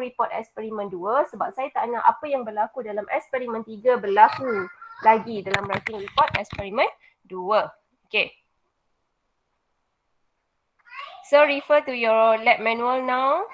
report eksperimen 2 sebab saya tak nak apa yang berlaku dalam eksperimen 3 berlaku lagi dalam writing report eksperimen 2. Okay. So refer to your lab manual now.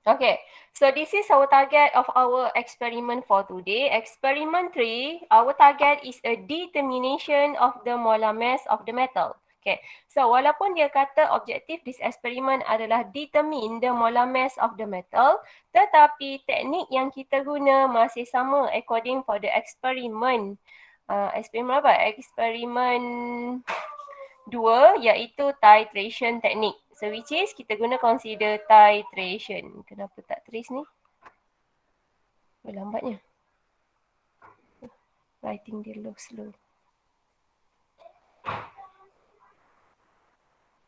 Okay, so this is our target of our experiment for today. Experiment 3, our target is a determination of the molar mass of the metal. Okay, so walaupun dia kata objektif this experiment adalah determine the molar mass of the metal, tetapi teknik yang kita guna masih sama according for the experiment. Eksperimen apa? Eksperimen 2 iaitu titration teknik. So which is kita guna consider titration. Kenapa tak trace ni? Lambatnya. Writing dia slow.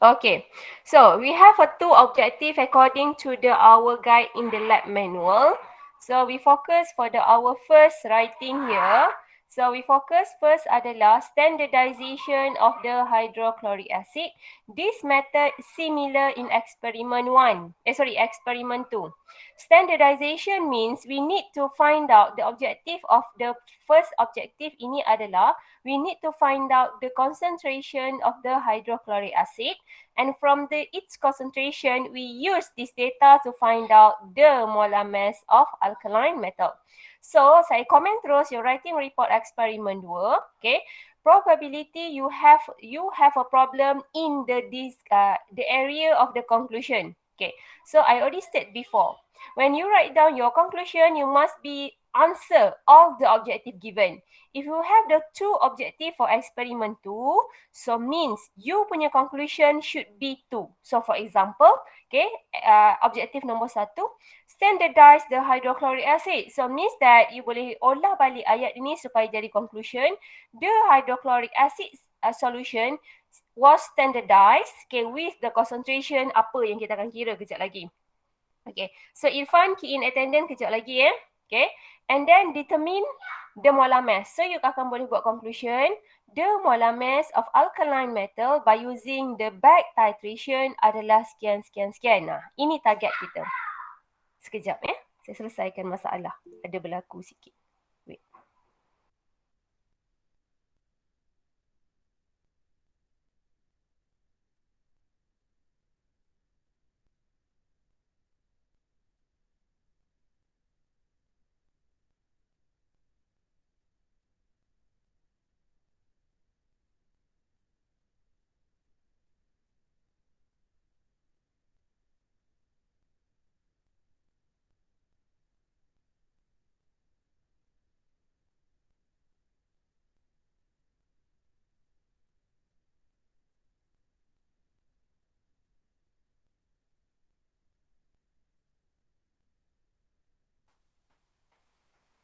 Okay, so we have a 2 objective according to our guide in the lab manual. So we focus for our first writing here. So we focus first adalah standardization of the hydrochloric acid. This method similar in experiment 1. Experiment 2. Standardization means we need to find out the objective of the first objective ini adalah we need to find out the concentration of the hydrochloric acid, and from its concentration we use this data to find out the molar mass of alkaline metal. So saya komen terus your writing report experiment 2. Okay, probability you have a problem in the area of the conclusion. Okay, so I already said before, when you write down your conclusion, you must be answer all the objective given. If you have the 2 objective for experiment 2, so means you punya conclusion should be 2. So for example, okay, objektif nombor 1, standardize the hydrochloric acid. So means that you boleh olah balik ayat ini supaya jadi conclusion. The hydrochloric acid solution was standardized, okay, with the concentration apa yang kita akan kira kejap lagi. Okay, so Irfan key in attendance kejap lagi okay, and then determine the molar mass. So you akan boleh buat conclusion, the molar mass of alkaline metal by using the back titration adalah sekian. Nah, ini target kita. Sekejap saya selesaikan masalah. Ada berlaku sikit. Wait.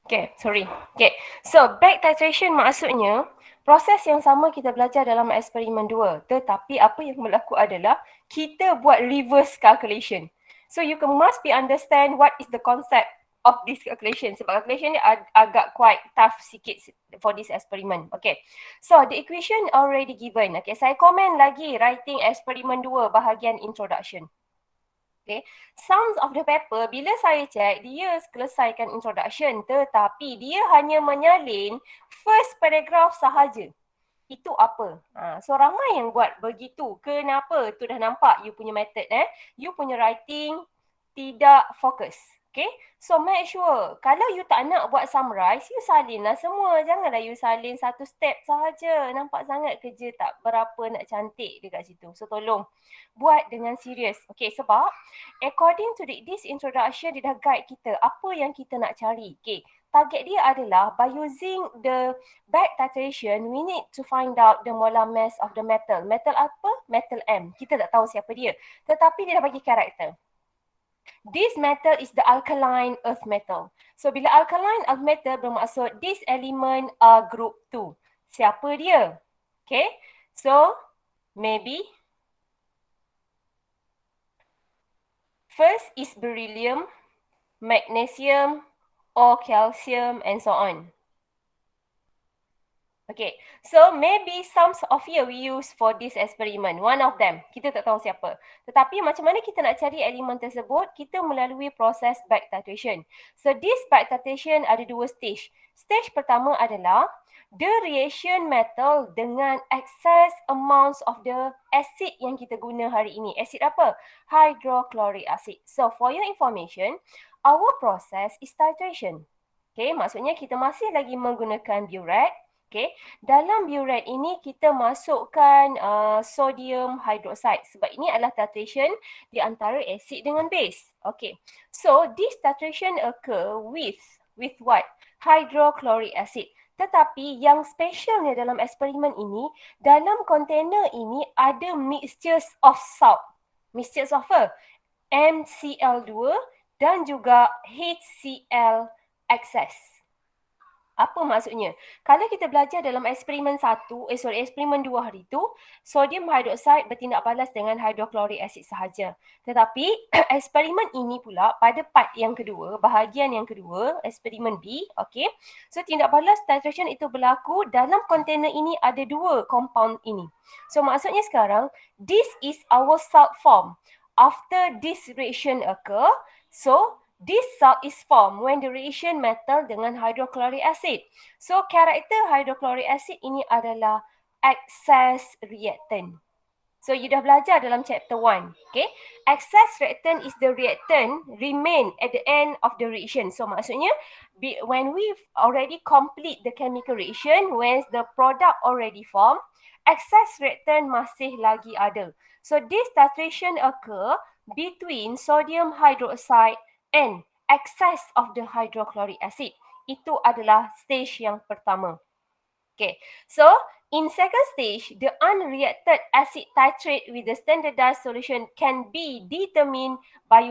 Okay, sorry. Okay, so back titration maksudnya proses yang sama kita belajar dalam eksperimen 2. Tetapi apa yang berlaku adalah kita buat reverse calculation. So you must be understand what is the concept of this calculation. Sebab calculation ni agak quite tough sikit for this experiment. Okay, so the equation already given. Okay, saya komen lagi writing eksperimen 2 bahagian introduction. Okay, sounds of the paper bila saya cek dia selesaikan introduction tetapi dia hanya menyalin first paragraph sahaja. Itu apa? So ramai yang buat begitu. Kenapa? Tu dah nampak you punya method you punya writing tidak fokus. Okay, so make sure kalau you tak nak buat summarize, you salinlah semua. Janganlah you salin satu step sahaja. Nampak sangat kerja tak berapa nak cantik dekat situ. So tolong buat dengan serius. Okay, sebab according to this introduction, dia dah guide kita apa yang kita nak cari. Okay, target dia adalah by using the back titration, we need to find out the molar mass of the metal. Metal apa? Metal M. Kita tak tahu siapa dia. Tetapi dia dah bagi karakter. This metal is the alkaline earth metal. So bila alkaline earth metal bermaksud this element are group 2. Siapa dia? Okay, so Maybe. First is beryllium, magnesium, or calcium, and so on. Okay, so maybe some of you we use for this experiment. One of them, kita tak tahu siapa. Tetapi macam mana kita nak cari elemen tersebut? Kita melalui proses back titration. So this back titration ada dua stage. Stage pertama adalah the reaction metal dengan excess amounts of the acid yang kita guna hari ini. Acid apa? Hydrochloric acid. So for your information, our process is titration. Okay, maksudnya kita masih lagi menggunakan burette. Okay, dalam burette ini kita masukkan sodium hydroxide sebab ini adalah titration di antara asid dengan base. Okay, so this titration occur with what? Hydrochloric acid. Tetapi yang specialnya dalam eksperimen ini, dalam container ini ada mixtures of salt. Mixtures of apa? MCl2 dan juga HCl excess. Apa maksudnya? Kalau kita belajar dalam eksperimen eksperimen 2 hari itu, sodium hydroxide bertindak balas dengan hydrochloric acid sahaja. Tetapi eksperimen ini pula pada part yang kedua, bahagian yang kedua, eksperimen B, okey. So tindak balas titration itu berlaku dalam kontainer ini ada dua compound ini. So maksudnya sekarang, this is our salt form. After this reaction occur, so this salt is formed when the reaction metal dengan hydrochloric acid. So, karakter hydrochloric acid ini adalah excess reactant. So, you dah belajar dalam chapter 1. Okay? Excess reactant is the reactant remain at the end of the reaction. So, maksudnya, when we already complete the chemical reaction, when the product already formed, excess reactant masih lagi ada. So, this titration occur between sodium hydroxide and excess of the hydrochloric acid. Itu adalah stage yang pertama. Okay, so in second stage, the unreacted acid titrate with the standardized solution can be determined by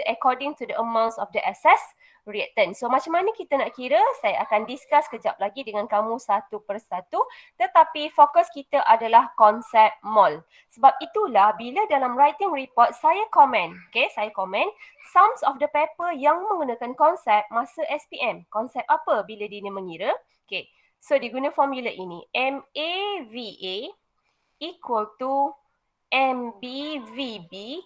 according to the amounts of the excess reactant. So macam mana kita nak kira? Saya akan discuss kejap lagi dengan kamu satu persatu. Tetapi fokus kita adalah konsep mol. Sebab itulah bila dalam writing report saya komen. Okay, saya komen sums of the paper yang menggunakan konsep masa SPM. Konsep apa bila dia mengira? Okay. So, dia guna formula ini. MAVA equal to MBVB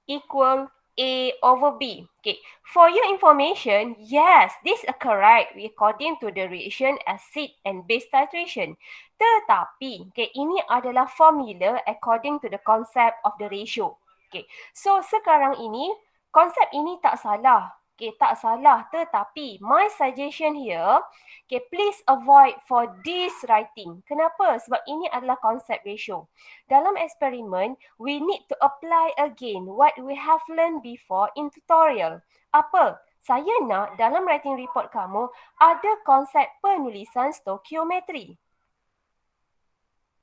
equal A over B. Okay. For your information, yes, this is correct according to the reaction acid and base titration. Tetapi, okay, ini adalah formula according to the concept of the ratio. Okay. So, sekarang ini, konsep ini tak salah. Okay, tak salah. Tetapi, my suggestion here, okay, please avoid for this writing. Kenapa? Sebab ini adalah konsep ratio. Dalam eksperimen, we need to apply again what we have learned before in tutorial. Apa? Saya nak dalam writing report kamu ada konsep penulisan stoichiometry.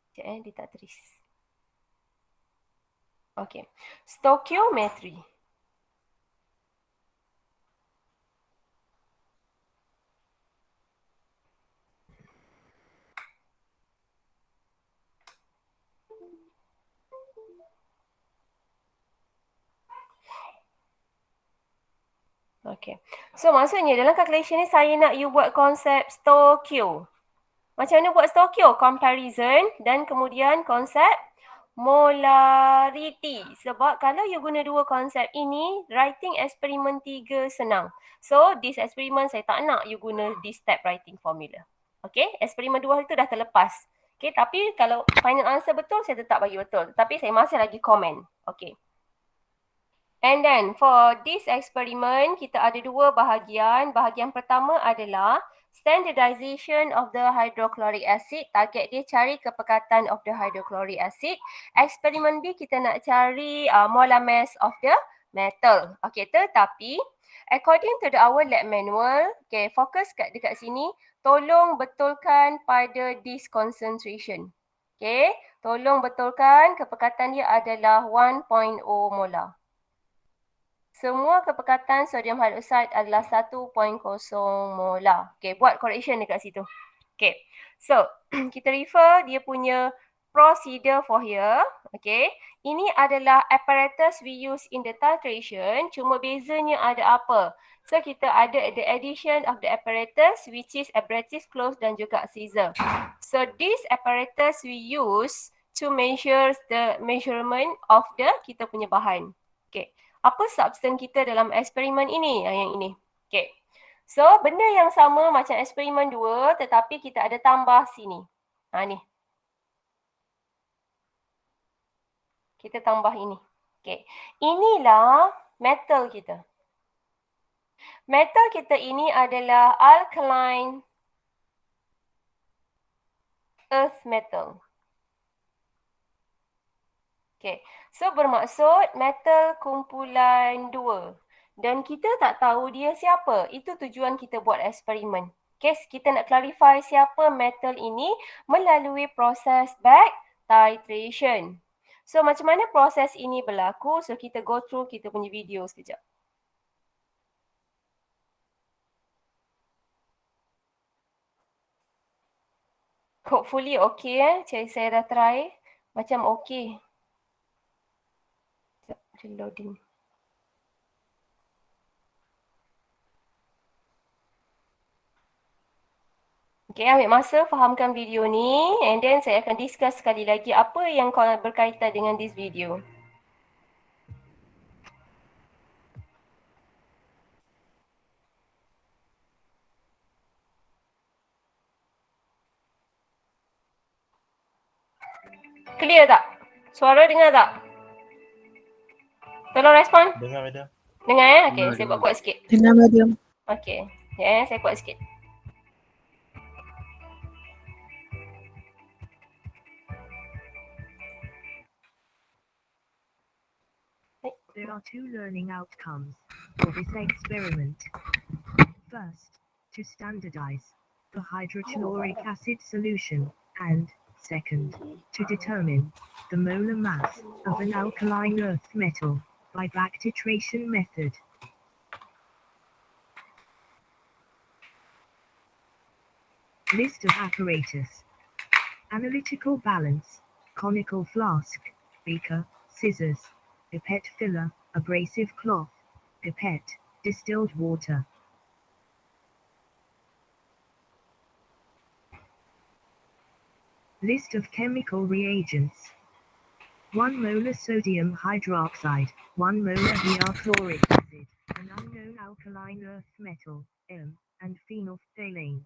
Sekejap dia tak tulis. Okay. Stoichiometry. Okay. So maksudnya dalam calculation ni saya nak you buat konsep stoichio. Macam mana buat stoichio? Comparison dan kemudian konsep molarity. Sebab kalau you guna dua konsep ini, writing eksperimen 3 senang. So this eksperimen saya tak nak you guna this step writing formula. Okay, eksperimen 2 itu dah terlepas. Okay, tapi kalau final answer betul, saya tetap bagi betul. Tapi saya masih lagi komen. Okay. And then for this experiment, kita ada dua bahagian. Bahagian pertama adalah standardization of the hydrochloric acid. Target dia cari kepekatan of the hydrochloric acid. Eksperimen B kita nak cari molar mass of the metal. Okay, tetapi according to our lab manual, okay, fokus dekat sini. Tolong betulkan pada this concentration. Okay, tolong betulkan kepekatan dia adalah 1.0 molar. Semua kepekatan sodium hydroxide adalah 1.0 molar. Okay, buat correction dekat situ. Okay, so kita refer dia punya procedure for here. Okay. Ini adalah apparatus we use in the titration. Cuma bezanya ada apa? So, kita ada the addition of the apparatus which is abrasive close dan juga scissor. So, this apparatus we use to measure the measurement of the kita punya bahan. Okay. Apa substance kita dalam eksperimen ini? Yang ini. Okay. So, benda yang sama macam eksperimen 2 tetapi kita ada tambah sini. Ni. Kita tambah ini. Okay. Inilah metal kita. Metal kita ini adalah alkaline earth metal. Okay. So bermaksud metal kumpulan 2. Dan kita tak tahu dia siapa. Itu tujuan kita buat eksperimen. Okay. Kita nak clarify siapa metal ini melalui proses back titration. So macam mana proses ini berlaku? So kita go through kita punya video sekejap. Hopefully okay saya dah try. Macam okay. Sekejap, loading. Okay, ambil masa fahamkan video ni and then saya akan discuss sekali lagi apa yang berkaitan dengan this video. Clear tak? Suara dengar tak? Tolong respon. Dengar, madam. Dengar Okay, saya buat kuat sikit. Dengar, madam. Okay, saya kuat sikit. There are 2 learning outcomes for this experiment. First, to standardize the hydrochloric acid solution, and second, to determine the molar mass of an alkaline earth metal by back titration method. List of apparatus: analytical balance, conical flask, beaker, scissors, pipette filler, abrasive cloth, pipette, distilled water. List of chemical reagents: 1 molar sodium hydroxide, 1 molar chloric acid, an unknown alkaline earth metal, M, and phenolphthalein.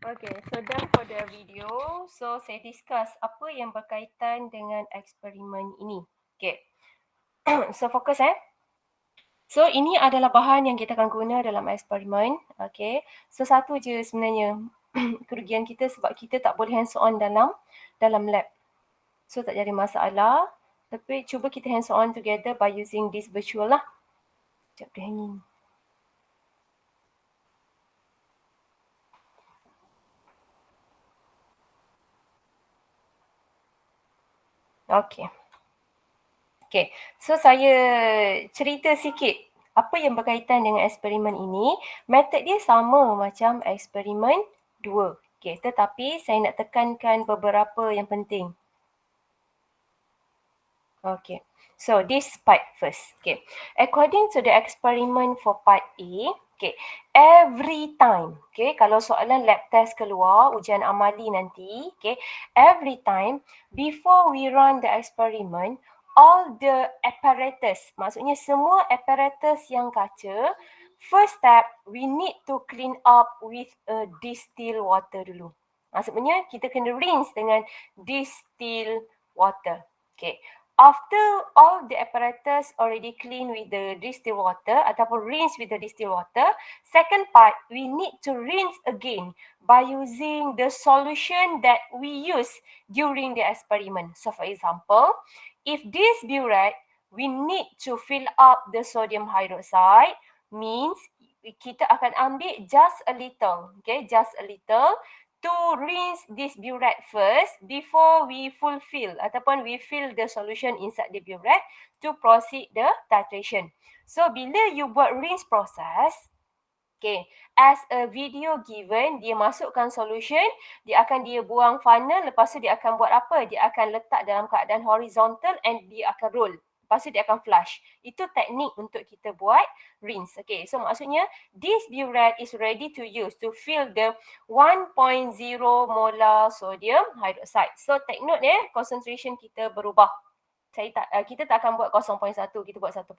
Okay, so done for the video. So saya discuss apa yang berkaitan dengan eksperimen ini. Okay. So fokus So ini adalah bahan yang kita akan guna dalam eksperimen. Okay. So satu je sebenarnya kerugian kita sebab kita tak boleh hands on dalam lab. So tak jadi masalah. Tapi cuba kita hands on together by using this virtual lah. Sekejap dia hanging. Okay. Okay, so saya cerita sikit apa yang berkaitan dengan eksperimen ini. Metod dia sama macam eksperimen 2. Okay, tetapi saya nak tekankan beberapa yang penting. Okay, so this part first. Okay, according to the experiment for part A, okay, every time, okay, kalau soalan lab test keluar, ujian amali nanti, okay, every time before we run the experiment, all the apparatus, maksudnya semua apparatus yang kaca, first step, we need to clean up with a distilled water dulu. Maksudnya kita kena rinse dengan distilled water. Okay. After all the apparatus already clean with the distilled water ataupun rinse with the distilled water, second part, we need to rinse again by using the solution that we use during the experiment. So for example, if this burette, we need to fill up the sodium hydroxide, means kita akan ambil just a little, okay, just a little to rinse this burette first before we fulfill ataupun we fill the solution inside the burette to proceed the titration. So bila you buat rinse process, okay, as a video given, dia masukkan solution, dia buang funnel, lepas tu dia akan buat apa? Dia akan letak dalam keadaan horizontal and dia akan roll. Lepas tu dia akan flush. Itu teknik untuk kita buat rinse. Okay, so maksudnya this burette is ready to use to fill the 1.0 molar sodium hydroxide. So take note concentration kita berubah. kita tak akan buat 0.1, kita buat 1.0.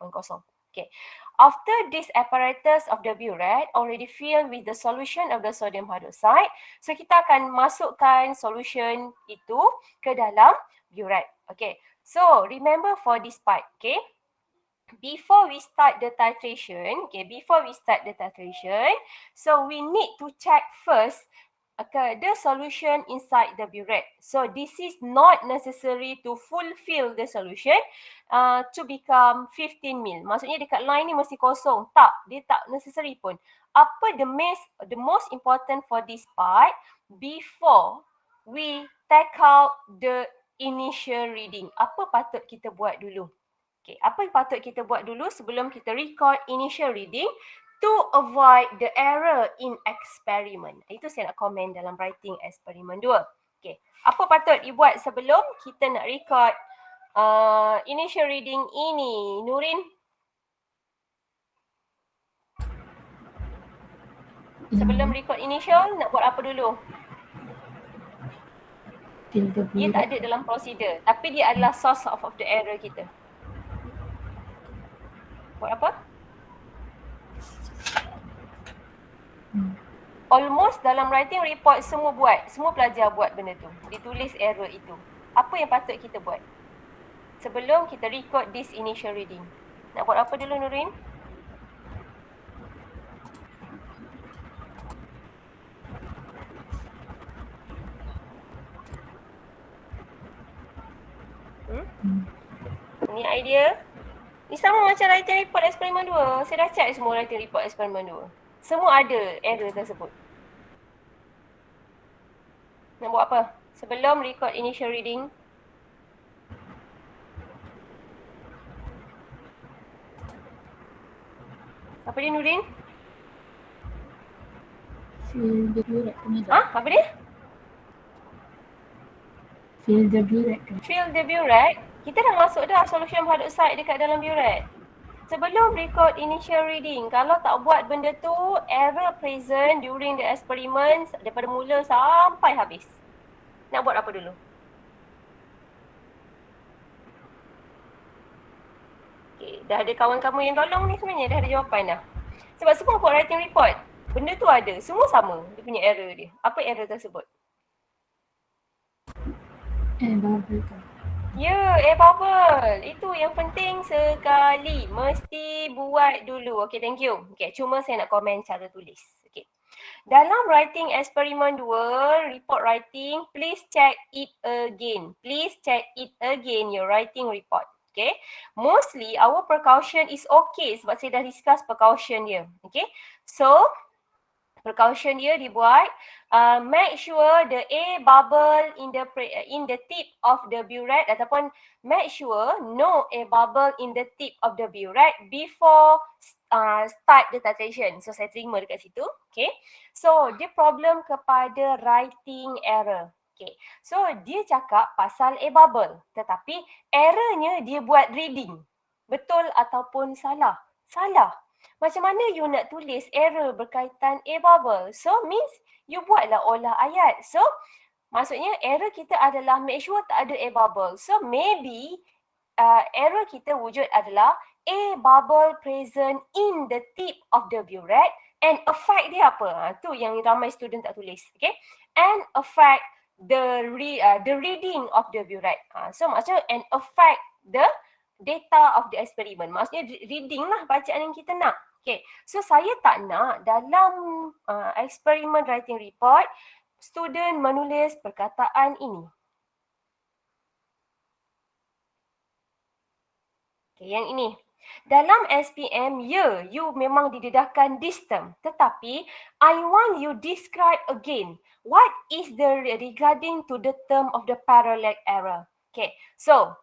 Okay. After this apparatus of the burette already filled with the solution of the sodium hydroxide, so kita akan masukkan solution itu ke dalam burette. Okay. So remember for this part, okay. Before we start the titration, so we need to check first the solution inside the burette. So this is not necessary to fulfill the solution to become 15 ml. Maksudnya dekat line ni mesti kosong. Tak, dia tak necessary pun. Apa the most important for this part, before we take out the initial reading, apa patut kita buat dulu? Okay, apa yang patut kita buat dulu sebelum kita record initial reading to avoid the error in experiment. Itu saya nak komen dalam writing eksperimen 2. Okay, apa patut dibuat sebelum kita nak record initial reading ini? Nurin? Sebelum record initial, nak buat apa dulu? Dia tak ada dalam prosedur, tapi dia adalah source of the error kita. Buat apa? Almost dalam writing report semua pelajar buat benda tu. Ditulis error itu. Apa yang patut kita buat sebelum kita record this initial reading? Nak buat apa dulu, Nurin? Ni idea? Ni sama macam writing report eksperimen 2. Saya dah check semua writing report eksperimen 2. Semua ada error tersebut. Nak buat apa sebelum record initial reading? Apa dia, Nurin? Fill the burette. Apa dia? Fill the burette. Fill the burette. Kita dah masuk dah solution hydroxide dekat dalam burette. Sebelum record initial reading, kalau tak buat benda tu, error present during the experiment daripada mula sampai habis. Nak buat apa dulu? Okay, dah ada kawan kamu yang tolong ni sebenarnya, dah ada jawapan dah. Sebab semua buat writing report, benda tu ada, semua sama dia punya error dia. Apa error tersebut? Bubble. Ya, air bubble. Itu yang penting sekali. Mesti buat dulu. Okay, thank you. Okay, cuma saya nak komen cara tulis. Okay. Dalam writing eksperimen 2, report writing, please check it again. Please check it again, your writing report. Okay. Mostly, our precaution is okay sebab saya dah discuss precaution dia. Okay. So, precaution dia dibuat, make sure the air bubble in the tip of the burette ataupun make sure no air bubble in the tip of the burette before start the titration. So saya terima dekat situ. Okay. So dia problem kepada writing error. Okay. So dia cakap pasal air bubble, tetapi errornya dia buat reading. Betul ataupun salah? Salah. Macam mana you nak tulis error berkaitan air bubble? So means you buatlah olah ayat. So maksudnya error kita adalah make sure tak ada air bubble. So maybe error kita wujud adalah air bubble present in the tip of the burette and affect dia apa? Tu yang ramai student tak tulis. Okay? And affect the reading of the burette. So maksudnya and affect the data of the experiment. Maksudnya reading lah bacaan yang kita nak. Okay. So saya tak nak dalam experiment writing report student menulis perkataan ini. Okay, yang ini. Dalam SPM, ya, you memang didedahkan this term. Tetapi, I want you describe again. What is the regarding to the term of the parallax error? Okay, so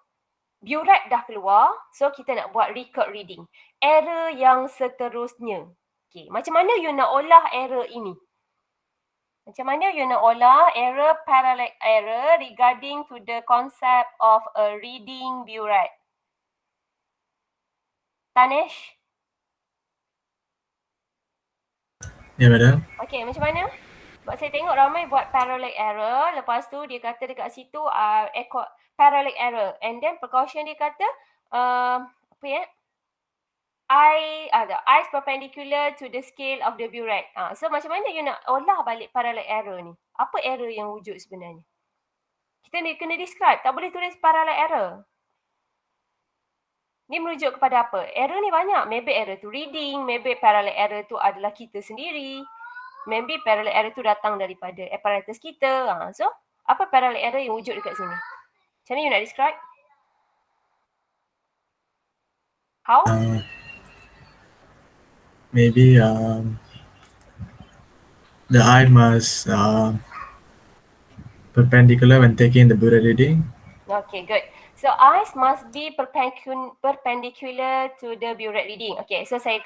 burette dah keluar, so kita nak buat record reading. Error yang seterusnya. Okay, macam mana you nak olah error ini? Macam mana you nak olah error parallax error regarding to the concept of a reading burette? Tanesh? Ya, madam. Okay, macam mana? Sebab saya tengok ramai buat parallax error, lepas tu dia kata dekat situ parallax error. And then precaution dia kata, apa ya? The I is perpendicular to the scale of the burette. So macam mana you nak olah balik parallax error ni? Apa error yang wujud sebenarnya? Kita ni kena describe. Tak boleh tulis parallax error. Ni merujuk kepada apa? Error ni banyak. Maybe error tu reading. Maybe parallax error tu adalah kita sendiri. Maybe parallax error tu datang daripada apparatus kita. So, apa parallax error yang wujud dekat sini? Macam mana you nak describe? How? Maybe the eye must perpendicular when taking the burette reading. Okay, good. So, eyes must be perpendicular to the burette reading. Okay, so saya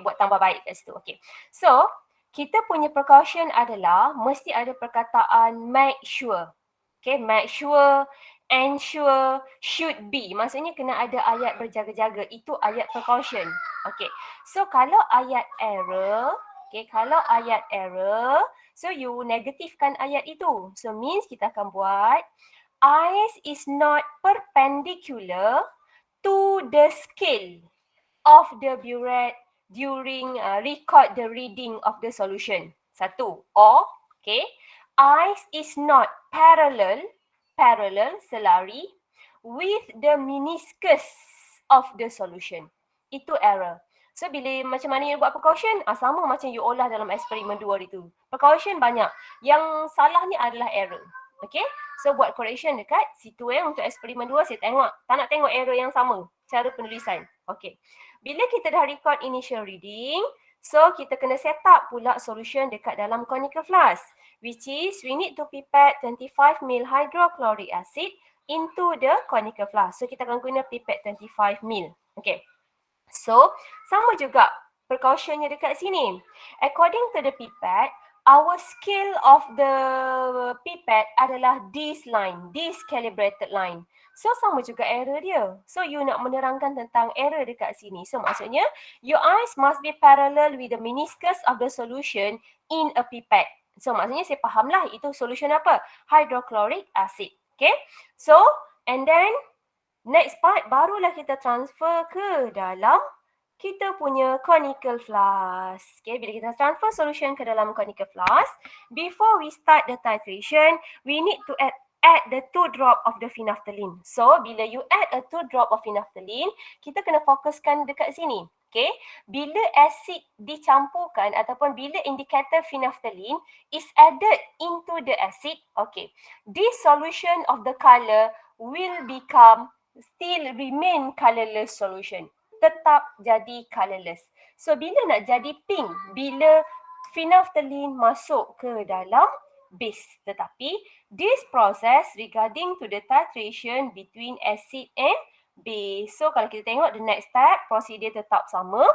buat tambah baik kat situ. Okay. So, kita punya precaution adalah mesti ada perkataan make sure. Okay, make sure, ensure, should be. Maksudnya kena ada ayat berjaga-jaga. Itu ayat precaution. Okay. So, kalau ayat error, so you negatifkan ayat itu. So, means kita akan buat eyes is not perpendicular to the scale of the burette during record the reading of the solution. Satu. Or, okay, eyes is not parallel, selari, with the meniscus of the solution. Itu error. So, bila macam mana you buat precaution, sama macam you olah dalam eksperimen 2 itu. Precaution banyak. Yang salah ni adalah error. Okay, so buat correction dekat situ untuk eksperimen 2 saya tengok. Tak nak tengok error yang sama, cara penulisan. Okay, bila kita dah record initial reading, so kita kena set up pula solution dekat dalam conical flask. Which is, we need to pipette 25 ml hydrochloric acid into the conical flask. So kita akan guna pipette 25 ml. Okay, so sama juga precautionnya dekat sini. According to the pipette, our scale of the pipette adalah this line, this calibrated line. So, sama juga error dia. So, you nak menerangkan tentang error dekat sini. So, maksudnya, your eyes must be parallel with the meniscus of the solution in a pipette. So, maksudnya saya fahamlah itu solution apa? Hydrochloric acid. Okay. So, and then, next part, barulah kita transfer ke dalam kita punya conical flask. Okay, bila kita transfer solution ke dalam conical flask, before we start the titration, we need to add the 2 drop of the phenolphthalein. So, bila you add a 2 drop of phenolphthalein, kita kena fokuskan dekat sini. Okay, bila acid dicampurkan ataupun bila indicator phenolphthalein is added into the acid, okay, this solution of the color will still remain colorless solution. Tetap jadi colourless. So, bila nak jadi pink? Bila phenolphthalein masuk ke dalam base. Tetapi, this process regarding to the titration between acid and base. So, kalau kita tengok the next step, prosedur tetap sama.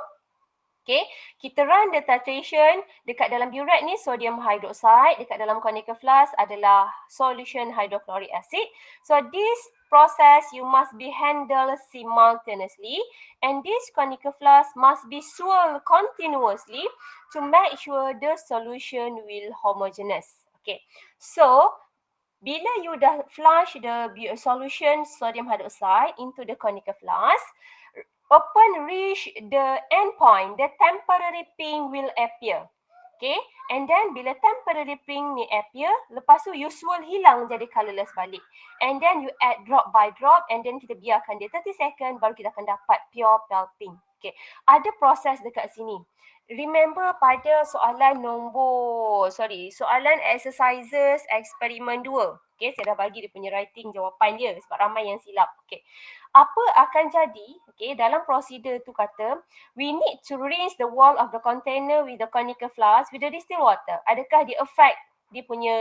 Okay, kita run the titration dekat dalam burette ni sodium hydroxide, dekat dalam conical flask adalah solution hydrochloric acid. So this process you must be handled simultaneously and this conical flask must be swirled continuously to make sure the solution will homogeneous. Okay, so bila you dah flush the solution sodium hydroxide into the conical flask, upon reach the end point, the temporary pink will appear. Okay, and then bila temporary pink ni appear, lepas tu you swirl hilang jadi colourless balik. And then you add drop by drop and then kita biarkan dia 30 second baru kita akan dapat pure pale pink. Okay, ada proses dekat sini. Remember pada soalan soalan exercises eksperimen 2. Okay, saya dah bagi dia punya writing jawapan dia sebab ramai yang silap. Okay, apa akan jadi, okay, dalam prosedur tu kata, we need to rinse the wall of the container with the conical flask with the distilled water. Adakah dia affect dia punya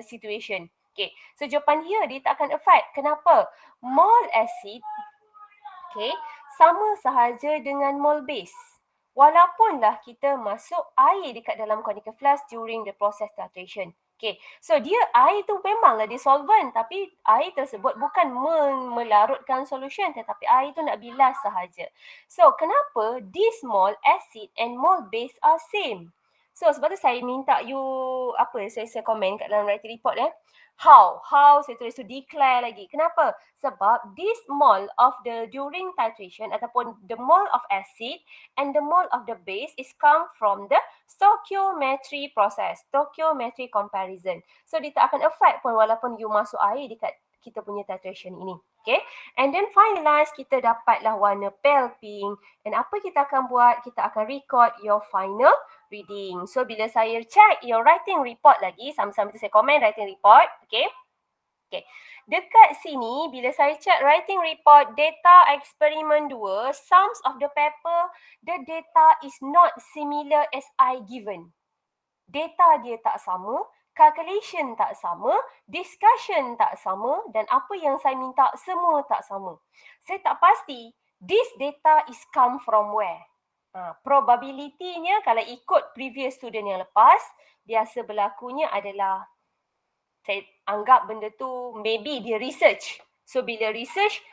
situation? Okay, so jawapan here dia tak akan affect. Kenapa? Mole acid, okay, sama sahaja dengan mole base. Walaupunlah kita masuk air dekat dalam conical flask during the process titration. Okay, so dia air tu memanglah dia solvent tapi air tersebut bukan melarutkan solution tetapi air tu nak bilas sahaja. So, kenapa this mole acid and mole base are same? So, sebab tu saya minta you, saya komen kat dalam writing report How saya tulis tu declare lagi. Kenapa? Sebab this mole of the during titration ataupun the mole of acid and the mole of the base is come from the stoichiometry process, stoichiometry comparison. So dia tak akan affect pun walaupun you masuk air dekat kita punya titration ini. Okay. And then finalize, kita dapatlah warna pale pink. And apa kita akan buat? Kita akan record your final reading. So bila saya check your writing report lagi, sama-sama tu saya komen writing report. Okay. Okay. Dekat sini, bila saya check writing report data eksperimen 2, sums of the paper, the data is not similar as I given. Data dia tak sama, calculation tak sama, discussion tak sama dan apa yang saya minta semua tak sama. Saya tak pasti this data is come from where. Probability-nya kalau ikut previous student yang lepas, biasa berlakunya adalah saya anggap benda tu maybe dia research. So bila research,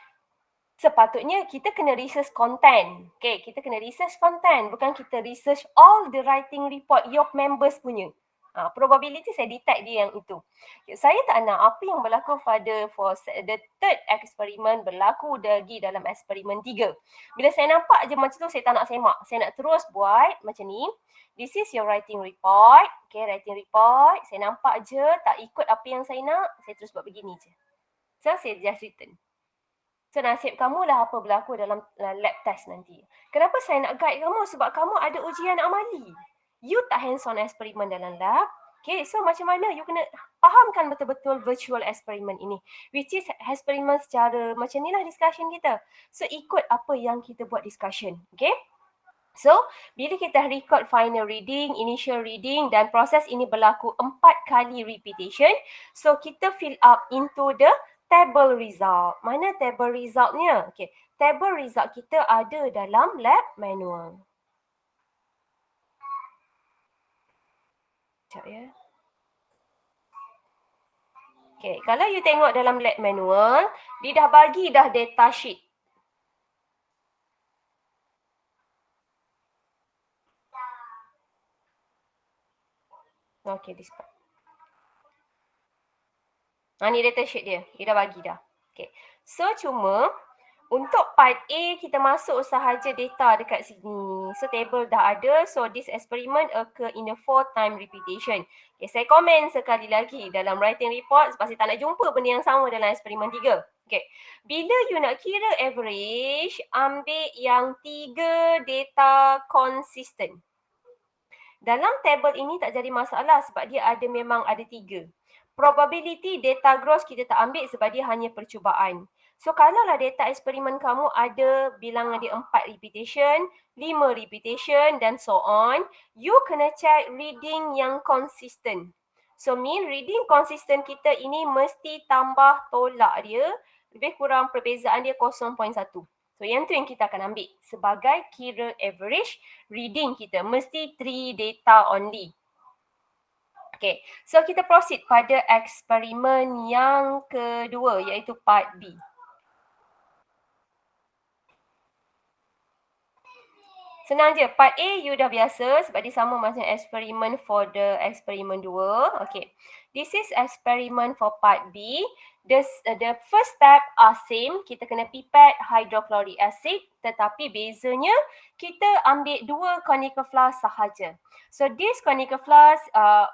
sepatutnya kita kena research content. Okay, kita kena research content. Bukan kita research all the writing report your members punya. Probability saya detect dia yang itu. Okay, saya tak nak apa yang berlaku pada for the third experiment berlaku lagi dalam eksperimen 3. Bila saya nampak je macam tu, saya tak nak semak. Saya nak terus buat macam ni. This is your writing report. Okay, writing report. Saya nampak je, tak ikut apa yang saya nak, saya terus buat begini je. So, saya just written. So, nasib kamu lah apa berlaku dalam lab test nanti. Kenapa saya nak guide kamu? Sebab kamu ada ujian amali. You tak hands-on eksperimen dalam lab. Okay, so macam mana you kena fahamkan betul-betul virtual experiment ini. Which is eksperimen secara macam ni lah discussion kita. So, ikut apa yang kita buat discussion. Okay. So, bila kita record final reading, initial reading dan proses ini berlaku 4 kali repetition. So, kita fill up into the table result. Mana table resultnya? Okay, table result kita ada dalam lab manual. Sekejap ya. Okay, kalau you tengok dalam lab manual, dia dah bagi dah data sheet. Okay, this part. Ni data sheet dia. Dia dah bagi dah. Okay. So, cuma untuk part A, kita masuk sahaja data dekat sini. So, table dah ada. So, this experiment occur in a 4-time repetition. Okay, saya komen sekali lagi dalam writing report sebab saya tak nak jumpa benda yang sama dalam eksperimen 3. Okay. Bila you nak kira average, ambil yang 3 data consistent. Dalam table ini tak jadi masalah sebab dia memang ada 3. Probability data gross kita tak ambil sebab dia hanya percubaan. So, kalaulah data eksperimen kamu ada bilangan dia 4 repetition, 5 repetition dan so on, you kena check reading yang consistent. So, mean reading consistent kita ini mesti tambah tolak dia, lebih kurang perbezaan dia 0.1. So, yang tu yang kita akan ambil sebagai kira average reading kita. Mesti 3 data only. Okay, so kita proceed pada eksperimen yang kedua iaitu part B. Senang je, part A you dah biasa sebab dia sama macam eksperimen for the eksperimen 2. Okay, this is experiment for part B. The first step are same, kita kena pipette hydrochloric acid tetapi bezanya kita ambil 2 conical flask sahaja. So this conical flask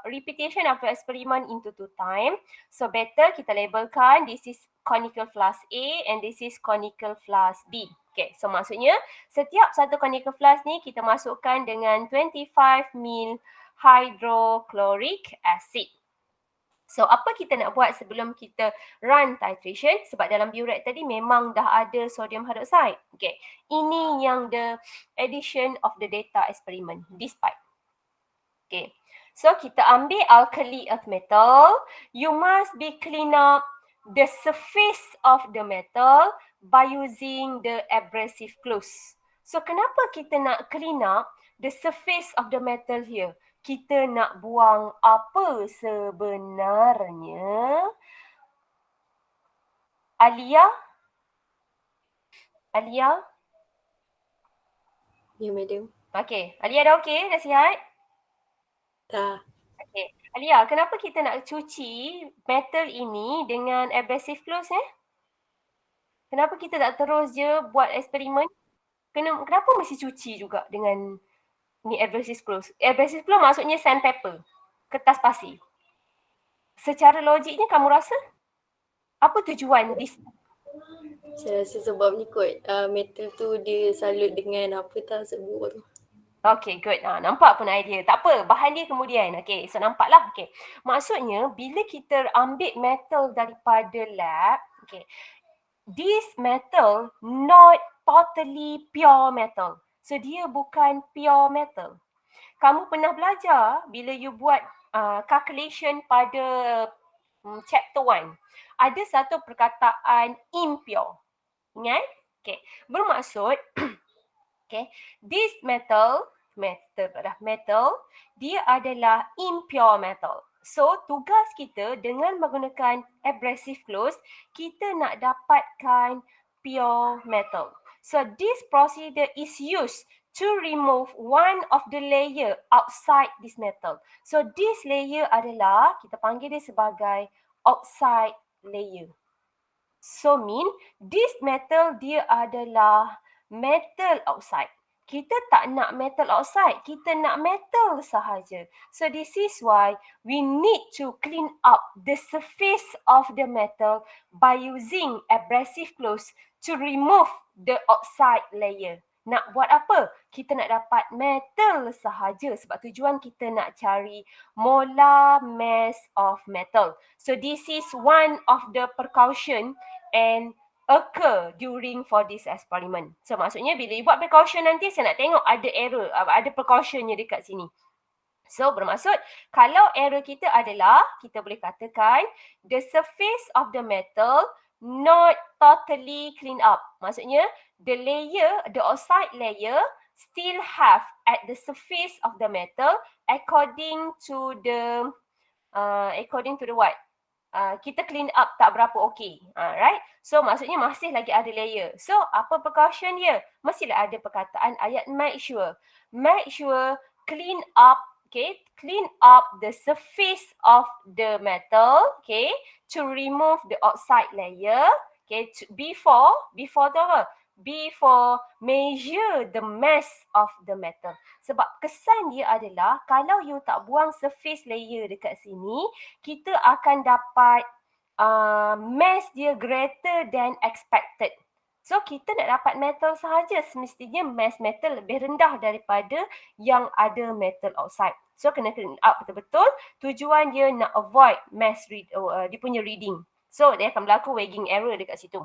repetition of the experiment into 2 time. So better kita labelkan this is conical flask A and this is conical flask B. Okay, so maksudnya setiap satu conical flask ni kita masukkan dengan 25 ml hydrochloric acid. So apa kita nak buat sebelum kita run titration? Sebab dalam burette tadi memang dah ada sodium hydroxide. Okay, ini yang the addition of the data experiment, this part. Okay, so kita ambil alkali earth metal. You must be clean up the surface of the metal by using the abrasive cloth. So kenapa kita nak clean up the surface of the metal here? Kita nak buang apa sebenarnya? Alia? Ya, madam. Okay, Alia dah okey? Dah sihat? Dah. Okay. Alia, kenapa kita nak cuci metal ini dengan abrasive close Kenapa kita tak terus je buat eksperimen? Kenapa mesti cuci juga dengan ni abrasive close? Abrasive close maksudnya sandpaper, kertas pasir. Secara logiknya kamu rasa apa tujuan this? Saya rasa sebab ni kot metal tu dia salut dengan apa tak sebut tu. Okay, good. Nampak pun idea. Tak apa, bahan dia kemudian. Okay, so nampaklah. Okay. Maksudnya, bila kita ambil metal daripada lab, okay, this metal not totally pure metal. So, dia bukan pure metal. Kamu pernah belajar bila you buat calculation pada chapter 1. Ada satu perkataan impure. Ingat? Okay. Bermaksud, okay, this metal, dia adalah impure metal. So, tugas kita dengan menggunakan abrasive close, kita nak dapatkan pure metal. So, this procedure is used to remove one of the layer outside this metal. So, this layer adalah, kita panggil dia sebagai oxide layer. So, mean this metal dia adalah metal oxide. Kita tak nak metal oxide, kita nak metal sahaja. So this is why we need to clean up the surface of the metal by using abrasive close to remove the oxide layer. Nak buat apa? Kita nak dapat metal sahaja sebab tujuan kita nak cari molar mass of metal. So this is one of the precaution and occur during for this experiment. So maksudnya bila you buat precaution nanti saya nak tengok ada error, ada precautionnya dekat sini. So bermaksud kalau error kita adalah kita boleh katakan the surface of the metal not totally clean up. Maksudnya the layer, the oxide layer still have at the surface of the metal according to the what? Kita clean up tak berapa okey. Right? So maksudnya masih lagi ada layer. So apa precaution dia? Mestilah ada perkataan ayat make sure. Make sure clean up, okay? Clean up the surface of the metal, okay? To remove the oxide layer, okay? Before tu apa? Before measure the mass of the metal. Sebab kesan dia adalah kalau you tak buang surface layer dekat sini, kita akan dapat mass dia greater than expected. So kita nak dapat metal sahaja, semestinya mass metal lebih rendah daripada yang ada metal oxide. So kena clean up betul-betul. Tujuan dia nak avoid mass dia punya reading. So dia akan berlaku weighing error dekat situ.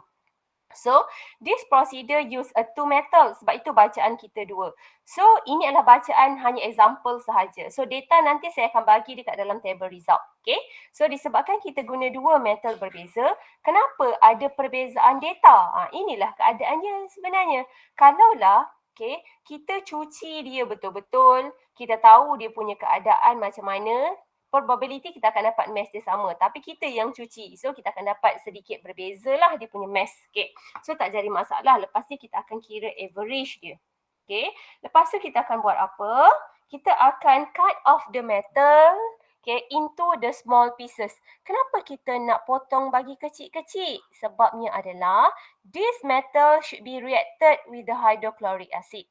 So, this procedure use a two metal. Sebab itu bacaan kita dua. So, ini adalah bacaan hanya example sahaja. So, data nanti saya akan bagi dekat dalam table result. Okay. So, disebabkan kita guna dua metal berbeza, kenapa ada perbezaan data? Inilah keadaannya sebenarnya. Kalaulah, okay, kita cuci dia betul-betul, kita tahu dia punya keadaan macam mana, probability kita akan dapat mass dia sama. Tapi kita yang cuci. So, kita akan dapat sedikit berbeza lah dia punya mass. Okay. So, tak jadi masalah. Lepas ni kita akan kira average dia. Okay. Lepas tu kita akan buat apa? Kita akan cut off the metal, okay, into the small pieces. Kenapa kita nak potong bagi kecil-kecil? Sebabnya adalah this metal should be reacted with the hydrochloric acid.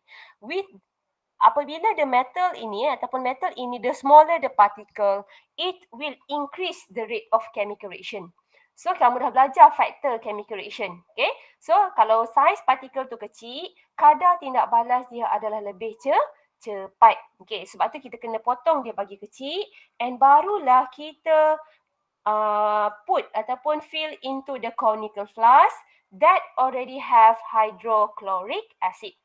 Apabila the metal ini ataupun metal ini, the smaller the particle, it will increase the rate of chemical reaction. So, kamu dah belajar faktor chemical reaction. Okay. So, kalau saiz partikel tu kecil, kadar tindak balas dia adalah lebih cepat. Okay. Sebab tu kita kena potong dia bagi kecil and barulah kita put ataupun fill into the conical flask that already have hydrochloric acid.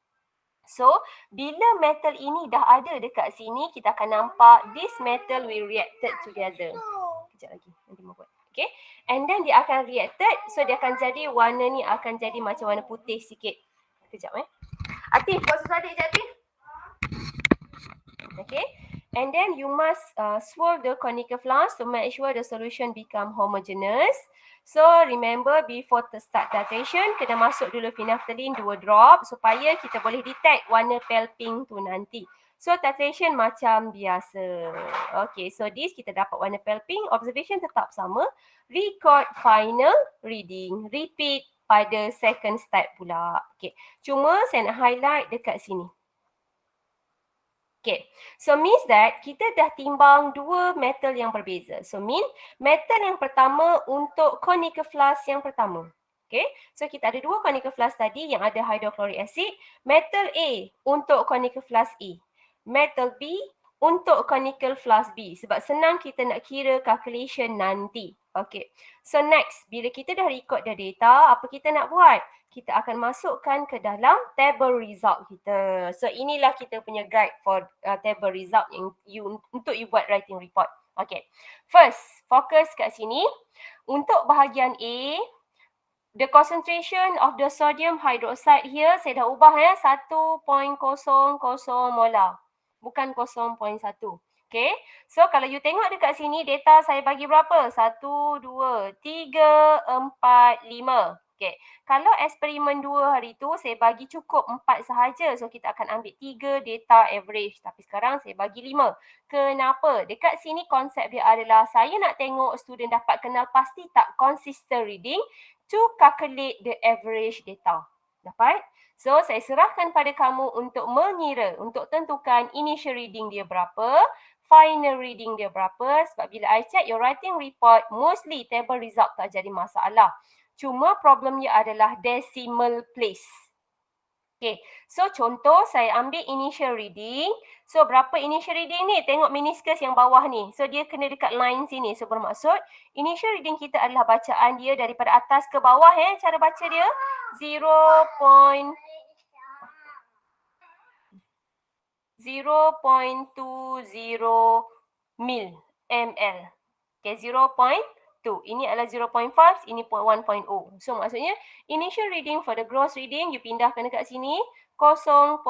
So, bila metal ini dah ada dekat sini, kita akan nampak this metal will reacted together. Kejap lagi, nanti mau buat. Okay. And then dia akan reacted, so dia akan jadi warna ni akan jadi macam warna putih sikit. Kejap Atif, buat sesuatu sekejap Atif. Okay. And then you must swirl the conical flask to make sure the solution become homogeneous. So remember before start titration, kena masuk dulu phenolphthalein 2 drop supaya kita boleh detect warna pale pink tu nanti. So titration macam biasa. Okay, so this kita dapat warna pale pink. Observation tetap sama. Record final reading. Repeat pada second step pula. Okay, cuma saya nak highlight dekat sini. Okay, so means that kita dah timbang dua metal yang berbeza. So mean metal yang pertama untuk conical flask yang pertama. Okay, so kita ada dua conical flask tadi yang ada hydrochloric acid. Metal A untuk conical flask A. Metal B untuk conical flask B. Sebab senang kita nak kira calculation nanti. Okay, so next, bila kita dah record the data, apa kita nak buat? Kita akan masukkan ke dalam table result kita. So inilah kita punya guide for table result yang untuk you buat writing report. Okay. First, fokus kat sini. Untuk bahagian A, the concentration of the sodium hydroxide here saya dah ubah 1.00 molar. Bukan 0.1. Okay. So kalau you tengok dekat sini data saya bagi berapa? 1, 2, 3, 4, 5. Okay. Kalau eksperimen 2 hari tu saya bagi cukup 4 sahaja. So kita akan ambil 3 data average. Tapi sekarang saya bagi 5. Kenapa? Dekat sini konsep dia adalah saya nak tengok student dapat kenal pasti tak consistent reading to calculate the average data. Dapat? So saya serahkan pada kamu untuk mengira, untuk tentukan initial reading dia berapa, final reading dia berapa. Sebab bila I check your writing report, mostly table result tak jadi masalah. Cuma problemnya adalah decimal place. Okay, so contoh saya ambil initial reading. So berapa initial reading ni? Tengok meniscus yang bawah ni. So dia kena dekat line sini. So bermaksud initial reading kita adalah bacaan dia daripada atas ke bawah. Cara baca dia 0.20 ml. Okay, 0.2. Ini adalah 0.5, ini 1.0. So maksudnya initial reading for the gross reading you pindahkan dekat sini 0.20.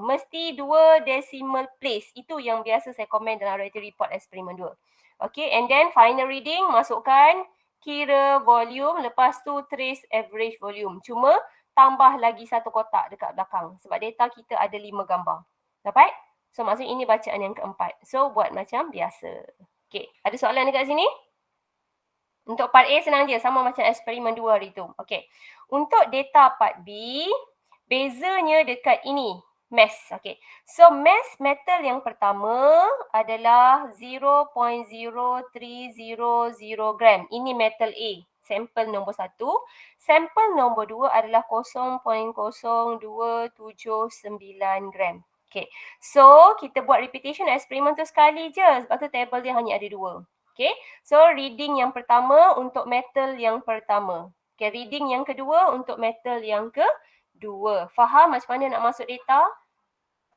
Mesti 2 decimal place. Itu yang biasa saya komen dalam writing report eksperimen 2. Okay, and then final reading masukkan kira volume, lepas tu trace average volume. Cuma tambah lagi satu kotak dekat belakang sebab data kita ada 5 gambar. Dapat? So maksudnya ini bacaan yang keempat. So buat macam biasa. Okay, ada soalan dekat sini? Untuk part A senang je, sama macam eksperimen 2 hari tu. Okay. Untuk data part B, bezanya dekat ini, mass. Okay. So mass metal yang pertama adalah 0.0300 gram. Ini metal A, sampel nombor 1. Sampel nombor 2 adalah 0.0279 gram. Okay. So kita buat repetition eksperimen tu sekali je. Sebab tu table dia hanya ada 2. Okay, so reading yang pertama untuk metal yang pertama. Okay, reading yang kedua untuk metal yang kedua. Faham macam mana nak masuk data?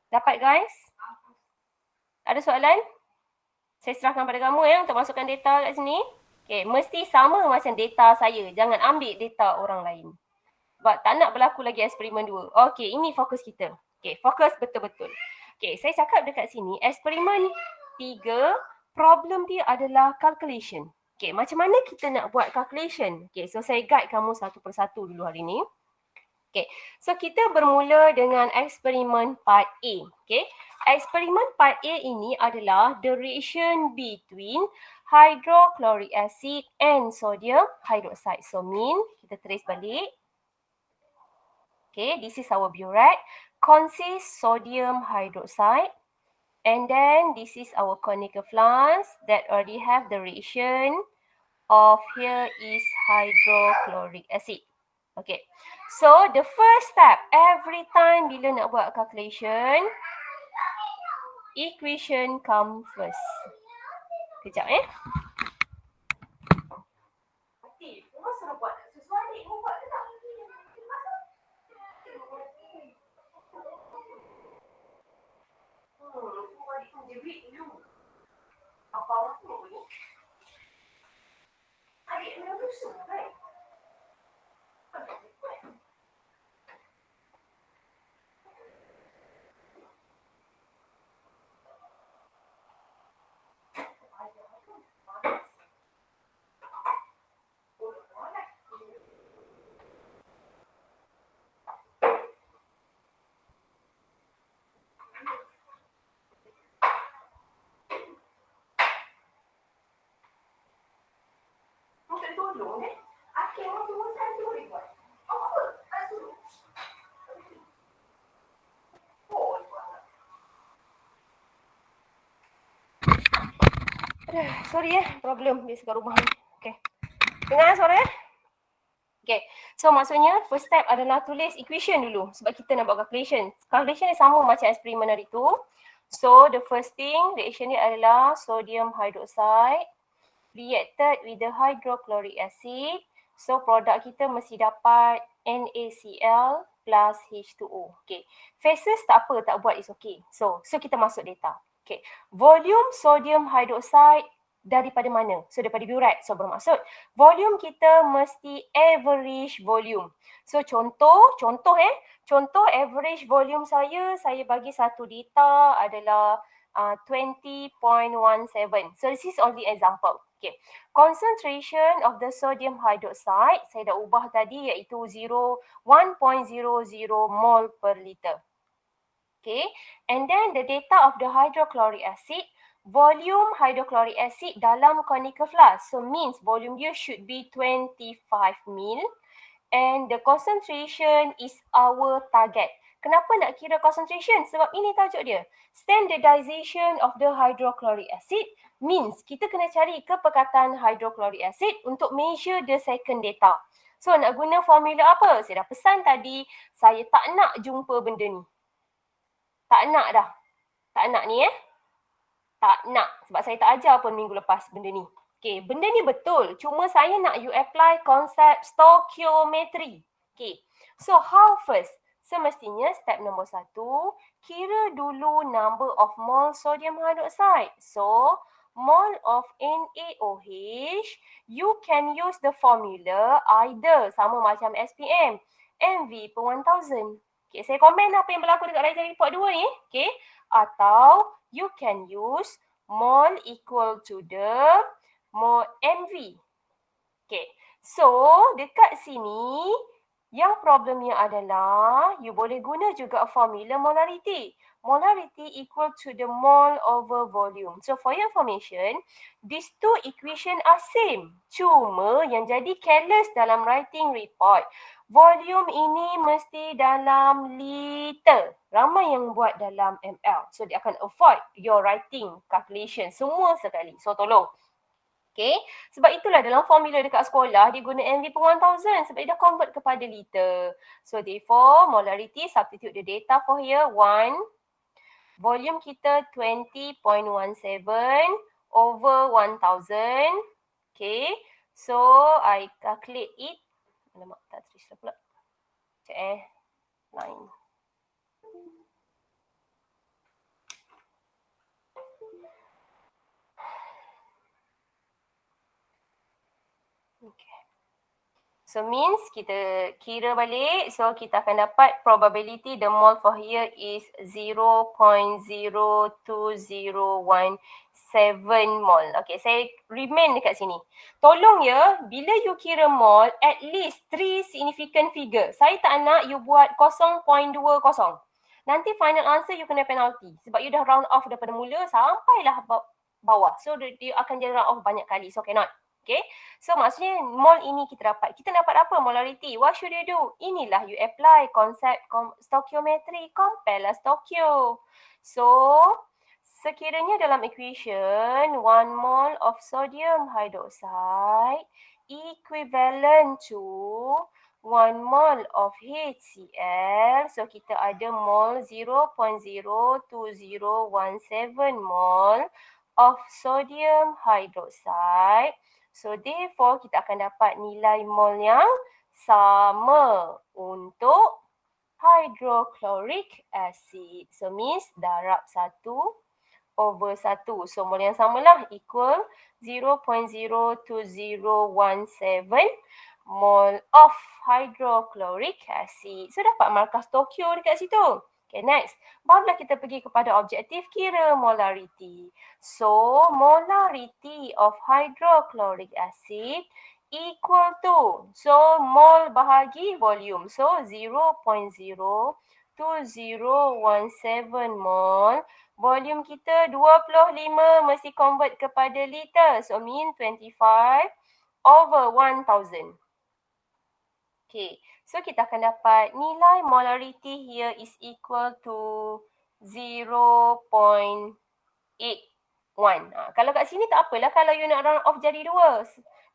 Dapat guys? Ada soalan? Saya serahkan pada kamu untuk masukkan data kat sini. Okay, mesti sama macam data saya. Jangan ambil data orang lain. Sebab tak nak berlaku lagi eksperimen 2. Okay, ini fokus kita. Okay, fokus betul-betul. Okay, saya cakap dekat sini, eksperimen 3, problem dia adalah calculation. Okay, macam mana kita nak buat calculation? Okay, so saya guide kamu satu persatu dulu hari ni. Okay, so kita bermula dengan eksperimen part A. Okay, eksperimen part A ini adalah the reaction between hydrochloric acid and sodium hydroxide. So mean, kita trace balik. Okay, this is our burette. Consists sodium hydroxide. And then this is our conical flask that already have the reaction of here is hydrochloric acid. Okay. So the first step, every time bila nak buat calculation, equation come first. Kejap Atif, kau suruh buat sesuatu ni, kau buat ke tak? Jerit dulu. Apa waktu ni? Adik memang rusuh kan? tolong Akhir orang tu saya boleh buat. Apa? Tak suruh. Sorry problem di sekat rumah ni. Okay. Dengar suara Okay. So maksudnya first step adalah tulis equation dulu sebab kita nak buat calculation. Calculation ni sama macam eksperimen hari tu. So the first thing reaction ni adalah sodium hydroxide reacted with the hydrochloric acid. So produk kita mesti dapat NaCl plus H2O. Okay. Phases tak apa, tak buat is okay. So kita masuk data. Okay. Volume sodium hydroxide daripada mana? So daripada burette. So bermaksud volume kita mesti average volume. So contoh average volume saya bagi satu data adalah 20.17. So this is only example. Okay. Concentration of the sodium hydroxide saya dah ubah tadi iaitu 1.00 mol per liter. Okay. And then the data of the hydrochloric acid, volume hydrochloric acid dalam conical flask. So means volume dia should be 25 ml and the concentration is our target. Kenapa nak kira concentration? Sebab ini tajuk dia. Standardization of the hydrochloric acid means kita kena cari kepekatan hydrochloric acid untuk measure the second data. So nak guna formula apa? Saya dah pesan tadi, saya tak nak jumpa benda ni. Tak nak dah. Tak nak ni Tak nak. Sebab saya tak ajar pun minggu lepas benda ni. Okay, benda ni betul. Cuma saya nak you apply konsep stoichiometry. Okay, so how first? Semestinya step nombor 1, kira dulu number of mole sodium hydroxide. So, mole of NaOH, you can use the formula either sama macam SPM, MV per 1000. Okay, saya komen apa yang berlaku dekat writing report 2 ni. Okay, atau you can use mole equal to the mole MV. Okay, so dekat sini yang problemnya adalah you boleh guna juga formula molarity. Molarity equal to the mole over volume. So for your information, these two equation are same. Cuma yang jadi careless dalam writing report, volume ini mesti dalam liter. Ramai yang buat dalam ml. So dia akan avoid your writing calculation semua sekali. So tolong. Okay, sebab itulah dalam formula dekat sekolah dia guna MV per 1000 sebab dia dah convert kepada liter. So therefore molarity, substitute the data for here 1. Volume kita 20.17 over 1000. Okay, so I calculate it. Alamak, tak tulis dah pula. Sekejap 9. Okay. So means kita kira balik. So kita akan dapat probability the mole for here is 0.02017 mole. Okay, saya remain dekat sini. Tolong ya, bila you kira mole, at least 3 significant figure. Saya tak nak you buat 0.20. Nanti final answer you kena penalty. Sebab you dah round off daripada mula sampailah bawah. So dia akan jadi round off banyak kali. So cannot. Okay, so maksudnya mol ini kita dapat. Kita dapat apa? Molarity. What should you do? Inilah you apply konsep stoichiometry. Compare lah stoichio. So, sekiranya dalam equation 1 mole of sodium hydroxide equivalent to 1 mole of HCl. So, kita ada mole 0.02017 mole of sodium hydroxide. So therefore kita akan dapat nilai mol yang sama untuk hydrochloric acid. So means darab 1 over 1. So mol yang samalah equal 0.02017 mol of hydrochloric acid. So dapat markah stoichio dekat situ. Okay, next. Barulah kita pergi kepada objektif kira molarity. So, molarity of hydrochloric acid equal to, so mol bahagi volume. So, 0.02017 mol. Volume kita 25 mesti convert kepada liter. So, mean 25 over 1000. Okay, so kita akan dapat nilai molarity here is equal to 0.81. Kalau kat sini tak apalah kalau you nak round off jadi 2.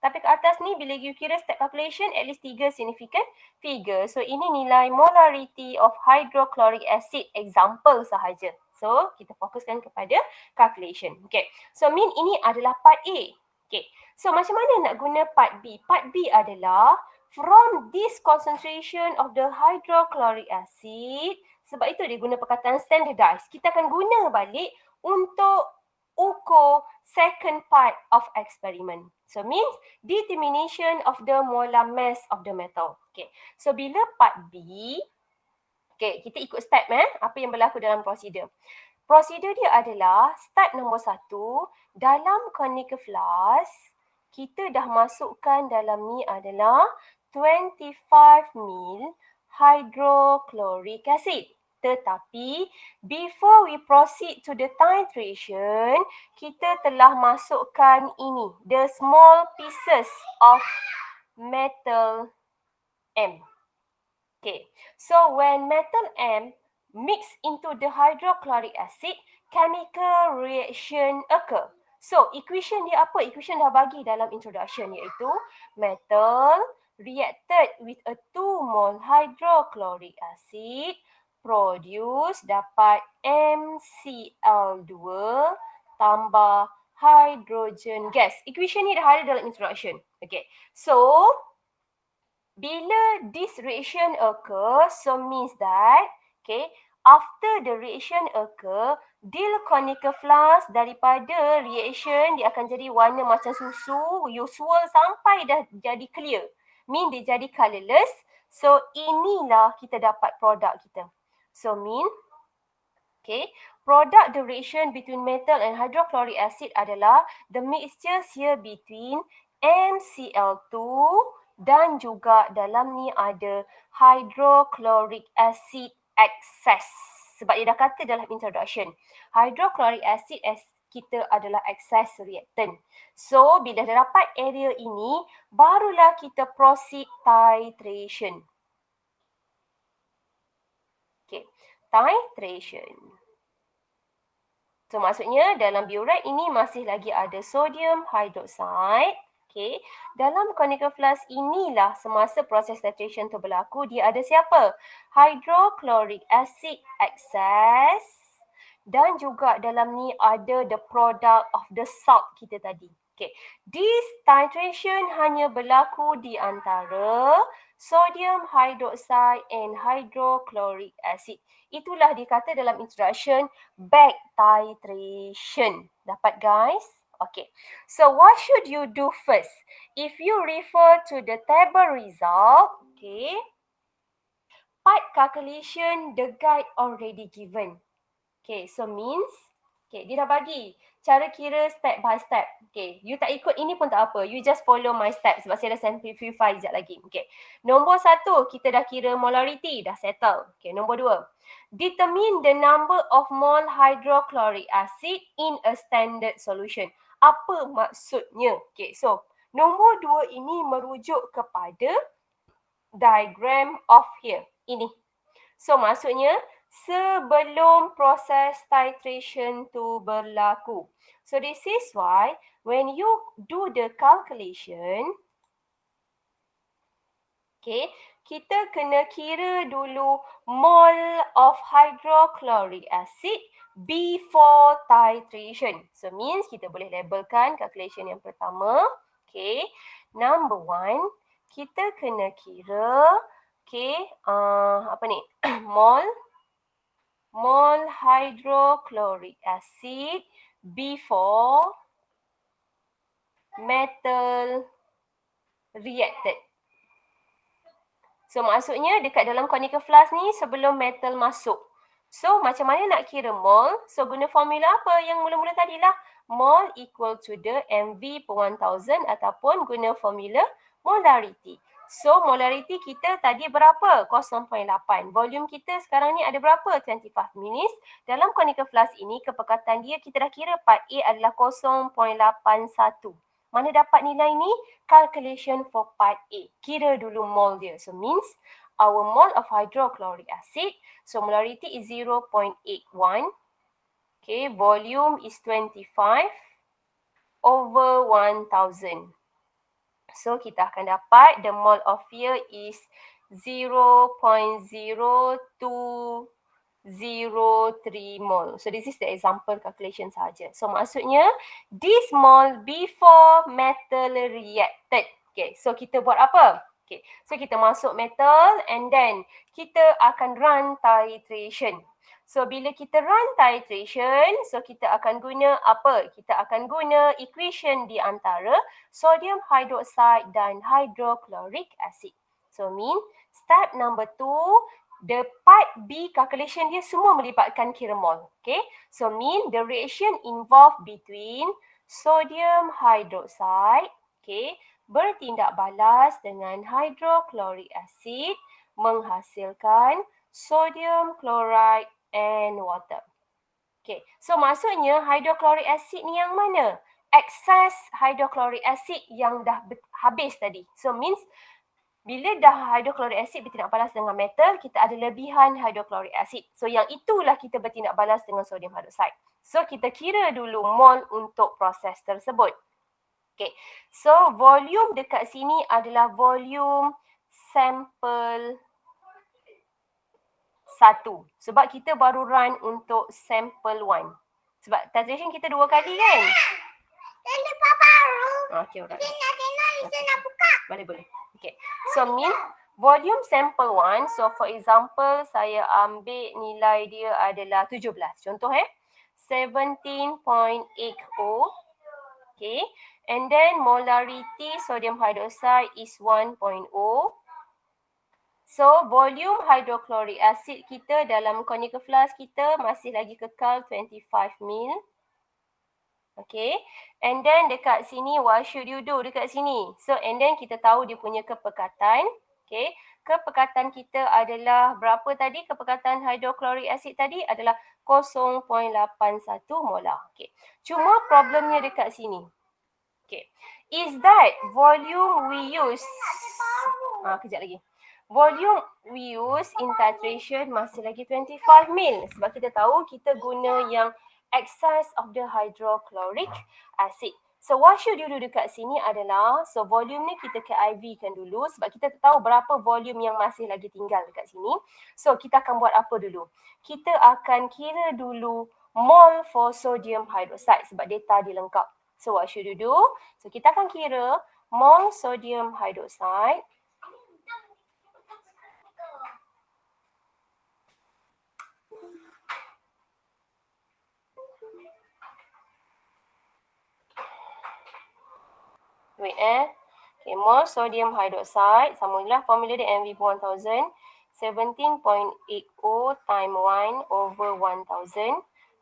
Tapi kat atas ni bila you kira step calculation at least 3 significant figure. So ini nilai molarity of hydrochloric acid example sahaja. So kita fokuskan kepada calculation. Okay, so min ini adalah part A. Okay, so macam mana nak guna part B? Part B adalah from this concentration of the hydrochloric acid, sebab itu dia guna perkataan standardized. Kita akan guna balik untuk ukur second part of experiment. So means determination of the molar mass of the metal. Okay, so bila part B, okay, kita ikut step apa yang berlaku dalam prosedur. Prosedur dia adalah step nombor 1, dalam conical flask, kita dah masukkan dalam ni adalah 25 ml hydrochloric acid. Tetapi before we proceed to the titration, kita telah masukkan ini, the small pieces of metal M. Okay, so when metal M mix into the hydrochloric acid, chemical reaction occur. So equation dia apa? Equation dah bagi dalam introduction, iaitu metal reacted with a 2 mol hydrochloric acid produce dapat MCl2 tambah hydrogen gas. Equation ni dah ada dalam introduction. Okay, so bila this reaction occur, so means that, okay, after the reaction occur, Dill conical flask daripada reaction dia akan jadi warna macam susu, usual sampai dah jadi clear. Mean dia jadi colourless. So inilah kita dapat produk kita. So mean, okay, product the reaction between metal and hydrochloric acid adalah the mixture here between MCl2 dan juga dalam ni ada hydrochloric acid excess. Sebab dia dah kata dalam introduction, hydrochloric acid kita adalah excess reactant. So bila dah dapat area ini, barulah kita proceed titration. Okay, titration. So maksudnya dalam biuret ini masih lagi ada sodium hydroxide. Okay, dalam conical flask inilah semasa proses titration tu berlaku, dia ada siapa? Hydrochloric acid excess dan juga dalam ni ada the product of the salt kita tadi. Okay, this titration hanya berlaku di antara sodium hydroxide and hydrochloric acid. Itulah dikata dalam introduction back titration. Dapat guys? Okay, so what should you do first? If you refer to the table result, okay, part calculation, the guide already given. Okay, so means, okay, dia dah bagi cara kira step by step. Okay, you tak ikut ini pun tak apa. You just follow my step sebab saya dah simplify sekejap lagi. Okay, nombor 1, kita dah kira molarity, dah settle. Okay, nombor 2, determine the number of mole hydrochloric acid in a standard solution. Apa maksudnya? Okay, so nombor 2 ini merujuk kepada diagram of here. Ini. So maksudnya sebelum proses titration tu berlaku. So this is why when you do the calculation, okay, kita kena kira dulu mole of hydrochloric acid before titration. So means kita boleh labelkan calculation yang pertama. Okay, number 1, kita kena kira, okay, apa ni, mole hydrochloric acid before metal reacted. So maksudnya dekat dalam conical flask ni sebelum metal masuk. So macam mana nak kira mole? So guna formula apa yang mula-mula tadi lah. Mole equal to the MV per 1000 ataupun guna formula molarity. So molarity kita tadi berapa? 0.8. Volume kita sekarang ni ada berapa? 25 ml. Dalam conical flask ini kepekatan dia kita dah kira part A adalah 0.81. Mana dapat nilai ni? Calculation for part A. Kira dulu mol dia. So means our mole of hydrochloric acid, so molarity is 0.81. Okay, volume is 25 over 1000. So kita akan dapat the mole of here is 0.0203 mole. So this is the example calculation saja. So maksudnya this mole before metal reacted. Okay, so kita buat apa? Okay, so kita masuk metal and then kita akan run titration. So bila kita run titration, so kita akan guna apa? Kita akan guna equation di antara sodium hydroxide dan hydrochloric acid. So mean step number 2, the part B calculation dia semua melibatkan kira mol. Okay, so mean the reaction involved between sodium hydroxide, okay, bertindak balas dengan hydrochloric acid menghasilkan sodium chloride and water. Okay, so maksudnya hydrochloric acid ni yang mana? Excess hydrochloric acid yang dah habis tadi. So means bila dah hydrochloric acid bertindak balas dengan metal, kita ada lebihan hydrochloric acid. So yang itulah kita bertindak balas dengan sodium hydroxide. So kita kira dulu mol untuk proses tersebut. Okay, so volume dekat sini adalah volume sampel 1. Sebab kita baru run untuk sampel 1. Sebab titration kita 2 kali kan? Okay, alright. Boleh. Okay. So mean volume sample 1. So for example, saya ambil nilai dia adalah 17. Contoh 17.80. Okay. And then molarity sodium hydroxide is 1.0. So volume hydrochloric acid kita dalam conical flask kita masih lagi kekal 25 ml. Okay. And then dekat sini, what should you do dekat sini? So and then kita tahu dia punya kepekatan. Okay. Kepekatan kita adalah berapa tadi? Kepekatan hydrochloric acid tadi adalah 0.81 molar. Okay. Cuma problemnya dekat sini. Okay. Is that volume we use? Kejap lagi. Volume we use in titration masih lagi 25 ml. Sebab kita tahu kita guna yang excess of the hydrochloric acid. So what should you do dekat sini adalah, so volume ni kita ke IV kan dulu. Sebab kita tahu berapa volume yang masih lagi tinggal dekat sini. So kita akan buat apa dulu? Kita akan kira dulu mole for sodium hydroxide. Sebab data dia lengkap. So what should you do? So kita akan kira mole sodium hydroxide. Wait Okay, mole sodium hydroxide, samalah formula dia MV1000, 17.80 times 1 over 1000.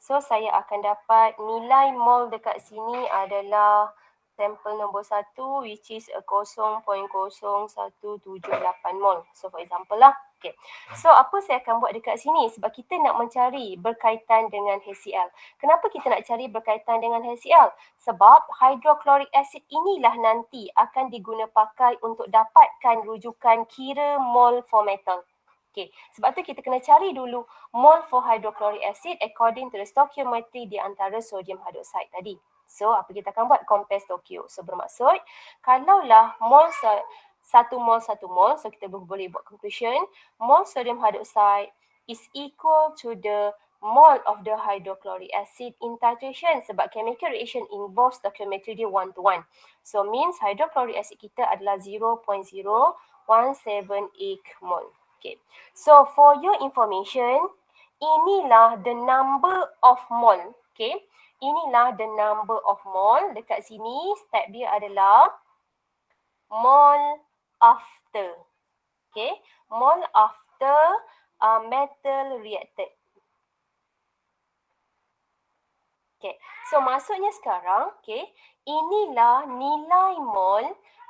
So saya akan dapat nilai mole dekat sini adalah sampel nombor 1 which is 0.01778 mol. So for example lah. Okay. So apa saya akan buat dekat sini? Sebab kita nak mencari berkaitan dengan HCl. Kenapa kita nak cari berkaitan dengan HCl? Sebab hydrochloric acid inilah nanti akan diguna pakai untuk dapatkan rujukan kira mole for metal. Okay. Sebab tu kita kena cari dulu mole for hydrochloric acid according to the stoichiometry di antara sodium hydroxide tadi. So, apa kita akan buat? Compare stoichio. So, bermaksud, kalaulah mole 1 mol, so kita boleh buat conclusion, mole sodium hydroxide is equal to the mole of the hydrochloric acid in titration. Sebab chemical reaction involves stoichiometry dia 1 to 1. So, means hydrochloric acid kita adalah 0.0178 mol. Okay. So, for your information, inilah the number of mole. Okay. Inilah the number of mole. Dekat sini, step dia adalah mole after. Okay. Mole after metal reacted. Okay. So maksudnya sekarang, okay, inilah nilai mol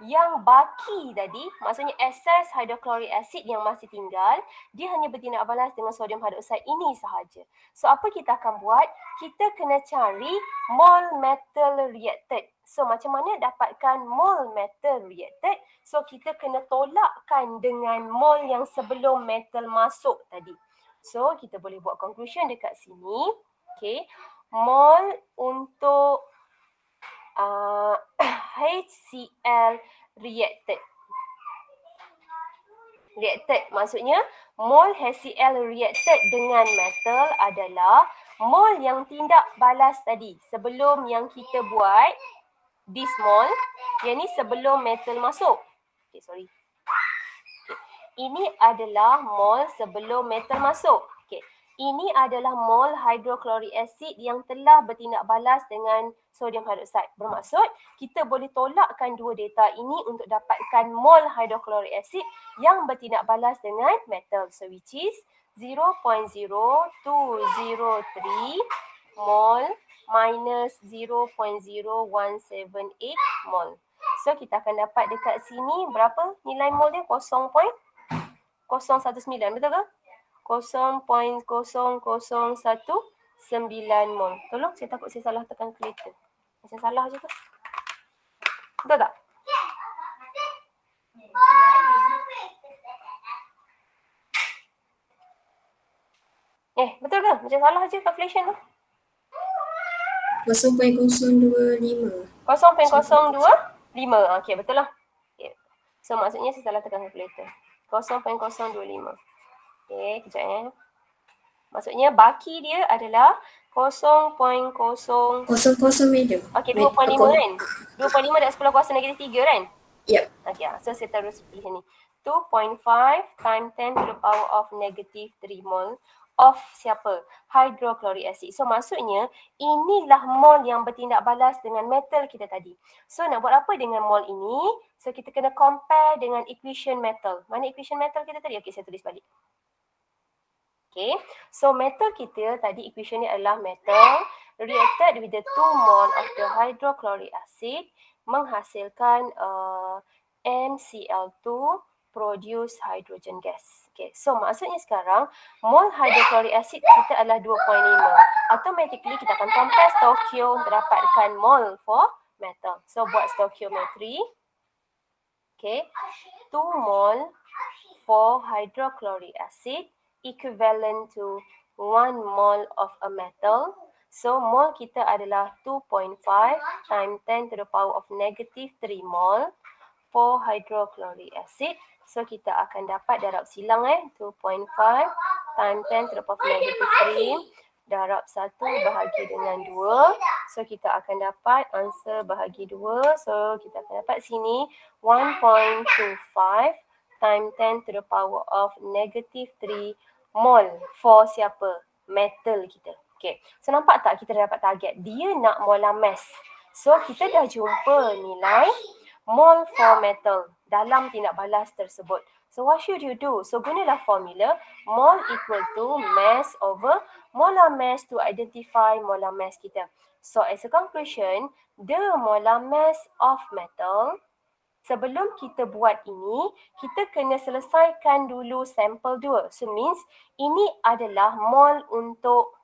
yang baki tadi, maksudnya excess hydrochloric acid yang masih tinggal, dia hanya bertindak balas dengan sodium hydroxide ini sahaja. So apa kita akan buat? Kita kena cari mol metal reacted. So macam mana dapatkan mol metal reacted? So kita kena tolakkan dengan mol yang sebelum metal masuk tadi. So kita boleh buat conclusion dekat sini. Okay. Mol untuk HCl reacted. Reacted maksudnya mol HCl reacted dengan metal adalah mol yang tindak balas tadi. Sebelum yang kita buat this mol, yang ni sebelum metal masuk. Okay, sorry. Ini adalah mol sebelum metal masuk. Okay. Ini adalah mol hydrochloric acid yang telah bertindak balas dengan sodium hydroxide. Bermaksud, kita boleh tolakkan dua data ini untuk dapatkan mol hydrochloric acid yang bertindak balas dengan metal. So, which is 0.0203 mol minus 0.0178 mol. So, kita akan dapat dekat sini berapa nilai mol dia? 0.019, betul ke? 0.0019 mol. Tolong, saya takut saya salah tekan kalkulator. Macam salah je tu. Betul tak? Betul ke? Macam salah je calculation tu. 0.025. 0.025. Okey, betul lah. Okay. So maksudnya saya salah tekan calculator. 0.025. Okey, kejap Maksudnya baki dia adalah 0.0. 00 medium. Okey, 2.5 kan? 2.5 dan 10 kuasa negatif 3 kan? Yep. Okey, so saya terus pilih ni. 2.5 times 10 to the power of negative 3 mol of siapa? Hydrochloric acid. So maksudnya inilah mol yang bertindak balas dengan metal kita tadi. So nak buat apa dengan mol ini? So kita kena compare dengan equation metal. Mana equation metal kita tadi? Okey, saya tulis balik. Okay, so metal kita tadi equation ni adalah metal reacted with the 2 mol of the hydrochloric acid menghasilkan MCl2 produce hydrogen gas. Okay, so maksudnya sekarang mol hydrochloric acid kita adalah 2.5. Automatically kita akan compare stoichio untuk dapatkan mol for metal. So buat stoichiometry. Okay, 2 mol for hydrochloric acid equivalent to 1 mol of a metal. So mol kita adalah 2.5 times 10 to the power of negative 3 mol for hydrochloric acid. So kita akan dapat darab silang 2.5 times 10 to the power of negative 3 darab 1 bahagi dengan 2. So kita akan dapat answer bahagi 2. So kita akan dapat sini 1.25 times 10 to the power of negative 3 mol for siapa? Metal kita. Okay. So nampak tak kita dah dapat target? Dia nak molar mass. So kita dah jumpa nilai mol for metal dalam tindak balas tersebut. So what should you do? So gunalah formula mol equal to mass over molar mass to identify molar mass kita. So as a conclusion, the molar mass of metal, sebelum kita buat ini, kita kena selesaikan dulu sampel 2. So means ini adalah mol untuk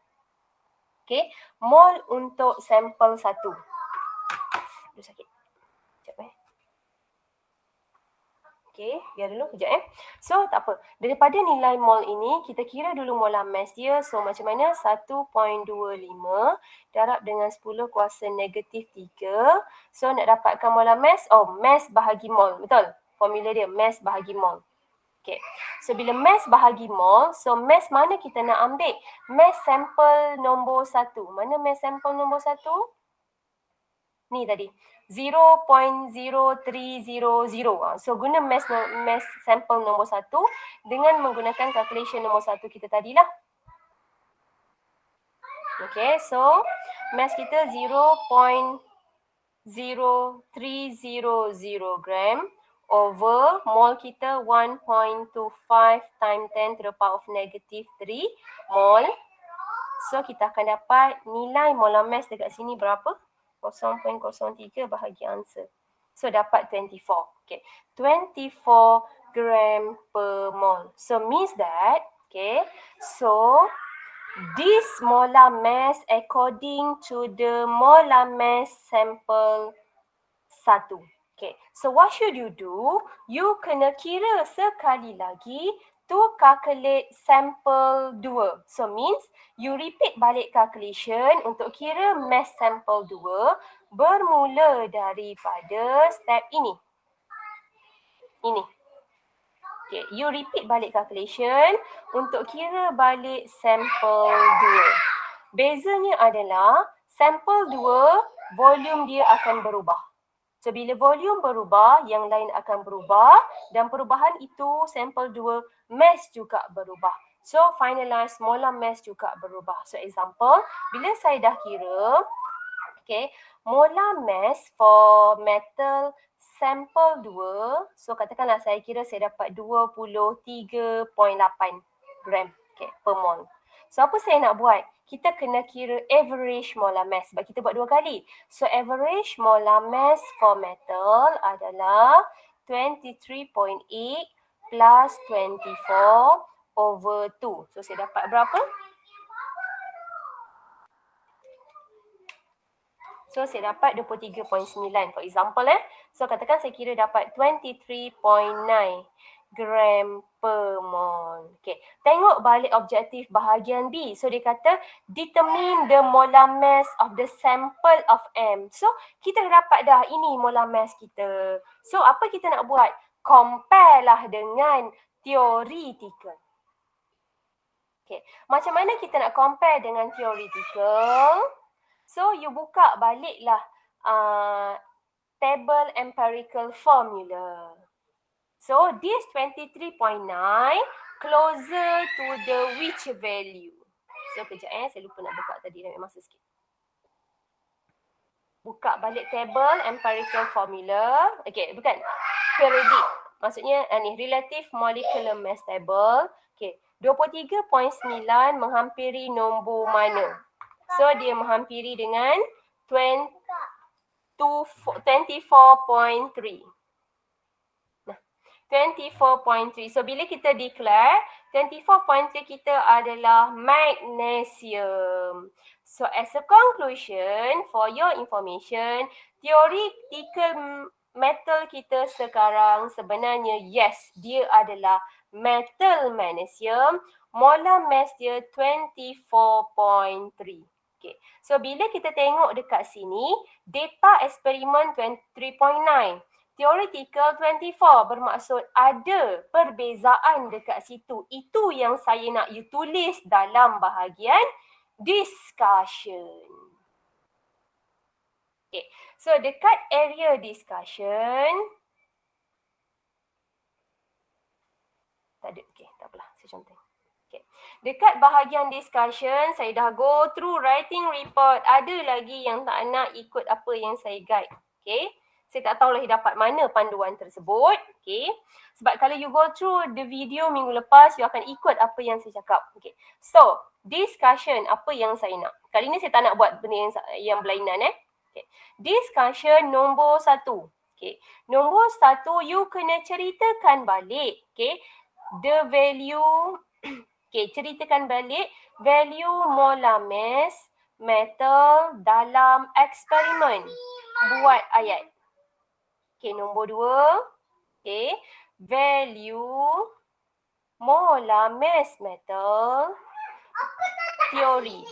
mol untuk sampel 1. Aduh sakit. Sekejap Okay, biar dulu kejap So tak apa. Daripada nilai mol ini, kita kira dulu molar mass dia. So macam mana? 1.25 darab dengan 10 kuasa negatif 3. So nak dapatkan molar mass, mass bahagi mol. Betul? Formula dia mass bahagi mol. Okay. So bila mass bahagi mol, so mass mana kita nak ambil? Mass sampel nombor 1. Mana mass sampel nombor 1? Ni tadi. 0.0300. So guna mass sampel nombor 1 dengan menggunakan calculation nombor 1 kita tadilah. Okay, so mass kita 0.0300 gram over mol kita 1.25 times 10 to the power of negative 3 mol. So kita akan dapat nilai molar mass dekat sini berapa? 0.03 bahagi answer. So dapat 24. Okay. 24 gram per mole. So means that, okay, so this molar mass according to the molar mass sample 1. Okay, so what should you do? You kena kira sekali lagi to calculate sample 2. So means you repeat balik calculation untuk kira mass sample 2 bermula daripada step ini. Ini. Okay, you repeat balik calculation untuk kira balik sampel 2. Bezanya adalah sampel 2 volume dia akan berubah. So bila volume berubah, yang lain akan berubah dan perubahan itu sampel 2 mass juga berubah. So finalize molar mass juga berubah. So example, bila saya dah kira, okay, molar mass for metal sampel 2, so katakanlah saya kira saya dapat 23.8 gram, okay, per mol. So apa saya nak buat? Kita kena kira average molar mass sebab kita buat 2 kali. So average molar mass for metal adalah 23.8 plus 24 over 2. So saya dapat berapa? So saya dapat 23.9 for example So katakan saya kira dapat 23.9 gram per mol. Okay. Tengok balik objektif bahagian B. So dia kata determine the molar mass of the sample of M. So kita dah dapat dah ini molar mass kita. So apa kita nak buat? Compare lah dengan theoretical. Okay. Macam mana kita nak compare dengan theoretical? So you buka baliklah table empirical formula. So this 23.9 closer to the which value? So kejap saya lupa nak buka tadi, dah ambil masa sikit. Buka balik table empirical formula. Okay, bukan. Periodic. Maksudnya ni relative molecular mass table. Okay, 23.9 menghampiri nombor mana? So dia menghampiri dengan 24.3. Nah, 24.3. So bila kita declare 24.3 kita adalah magnesium. So as a conclusion, for your information, theoretical metal kita sekarang sebenarnya yes, dia adalah metal magnesium. Molar mass dia 24.3. Okay. So bila kita tengok dekat sini, data eksperimen 23.9, theoretical 24, bermaksud ada perbezaan dekat situ. Itu yang saya nak you tulis dalam bahagian discussion. Okay. So dekat area discussion, tak ada, okay, tak apalah, saya contoh. Okay. Dekat bahagian discussion, saya dah go through writing report. Ada lagi yang tak nak ikut apa yang saya guide. Okay. Saya tak tahu lagi dapat mana panduan tersebut. Okay. Sebab kalau you go through the video minggu lepas, you akan ikut apa yang saya cakap. Okay. So, discussion, apa yang saya nak. Kali ni saya tak nak buat benda yang berlainan. Okay. Discussion nombor 1. Okay. Nombor 1, you kena ceritakan balik. Okay. The value, okay, ceritakan balik value molar mass metal dalam eksperimen. Buat ayat. Okay, nombor 2. Okay, value molar mass metal teori.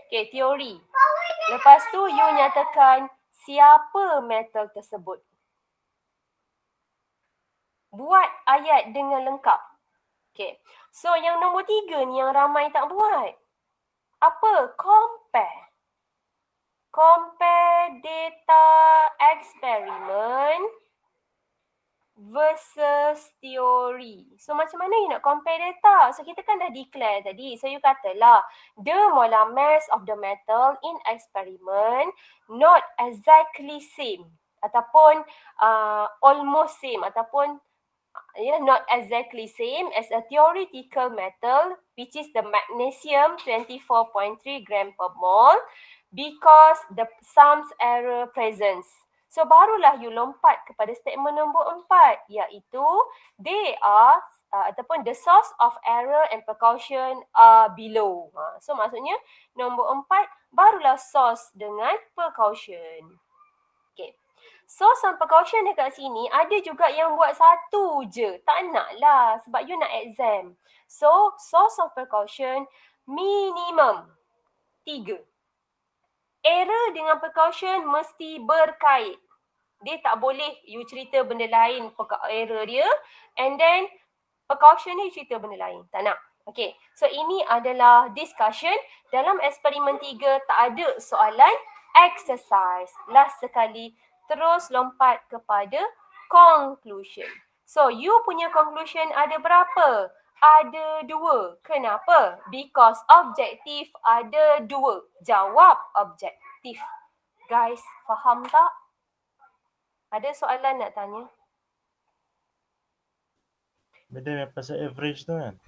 Okay, teori. Lepas tu you nyatakan siapa metal tersebut. Buat ayat dengan lengkap. Okay. So yang nombor 3 ni yang ramai tak buat. Apa? Compare. Compare data eksperimen versus teori. So macam mana you nak compare data? So kita kan dah declare tadi. So you katalah the molar mass of the metal in experiment not exactly same. Ataupun almost same. Ataupun not exactly same as a theoretical metal, which is the magnesium 24.3 gram per mole, because the sums error presence. So barulah you lompat kepada statement nombor 4, iaitu they are ataupun the source of error and precaution are below. So maksudnya nombor 4 barulah source dengan precaution. Okay. Source and precaution dekat sini ada juga yang buat satu je. Tak nak lah sebab you nak exam. So source of precaution minimum 3. Error dengan precaution mesti berkait. Dia tak boleh you cerita benda lain error dia and then precaution ni cerita benda lain. Tak nak. Okay. So ini adalah discussion. Dalam eksperimen 3 tak ada soalan exercise. Last sekali terus lompat kepada conclusion. So you punya conclusion ada berapa? Ada 2. Kenapa? Because objektif ada 2. Jawab objektif. Guys, faham tak? Ada soalan nak tanya? Beda yang pasal average tu kan?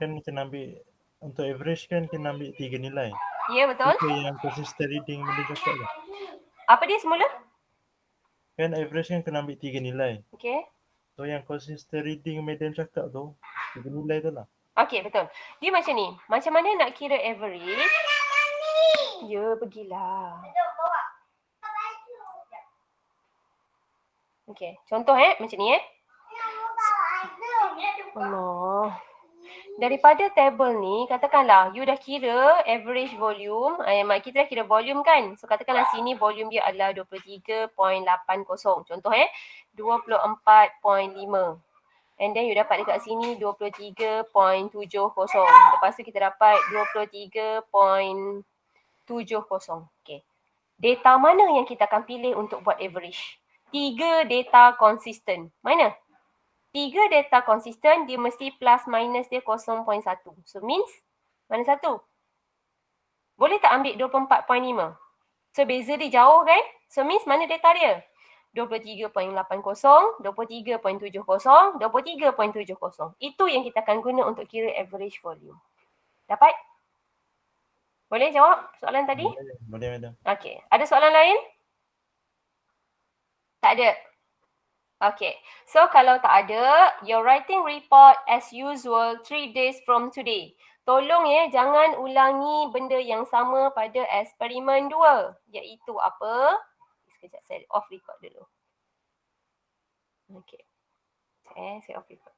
Kan kena ambil, untuk average kan kena ambil 3 nilai. Ya, betul. Itu yang consistent reading benda cakap tu. Apa dia semula? Kan average kan kena ambil 3 nilai. Okay. So yang consistent reading medium cakap tu, 3 nilai tu lah. Okay, betul. Dia macam ni. Macam mana nak kira average? Ya, pergilah. Okay, contoh macam ni Allah. Daripada table ni, katakanlah you dah kira average volume. Kita dah kira volume kan. So katakanlah sini volume dia adalah 23.80. Contoh 24.5. And then you dapat dekat sini 23.70. Lepas tu kita dapat 23.70. Okay. Data mana yang kita akan pilih untuk buat average? 3 data konsisten. Mana? 3 data konsisten, dia mesti plus minus dia 0.1. So means, mana satu? Boleh tak ambil 24.5? So beza dia jauh kan? So means mana data dia? 23.80, 23.70, 23.70. Itu yang kita akan guna untuk kira average volume. Dapat? Boleh jawab soalan tadi? Boleh, madam. Okay. Ada soalan lain? Tak ada. Okay. So kalau tak ada, your writing report as usual 3 days from today. Tolong jangan ulangi benda yang sama pada eksperimen 2. Iaitu apa? Sekejap saya off record dulu. Okay. Saya off record.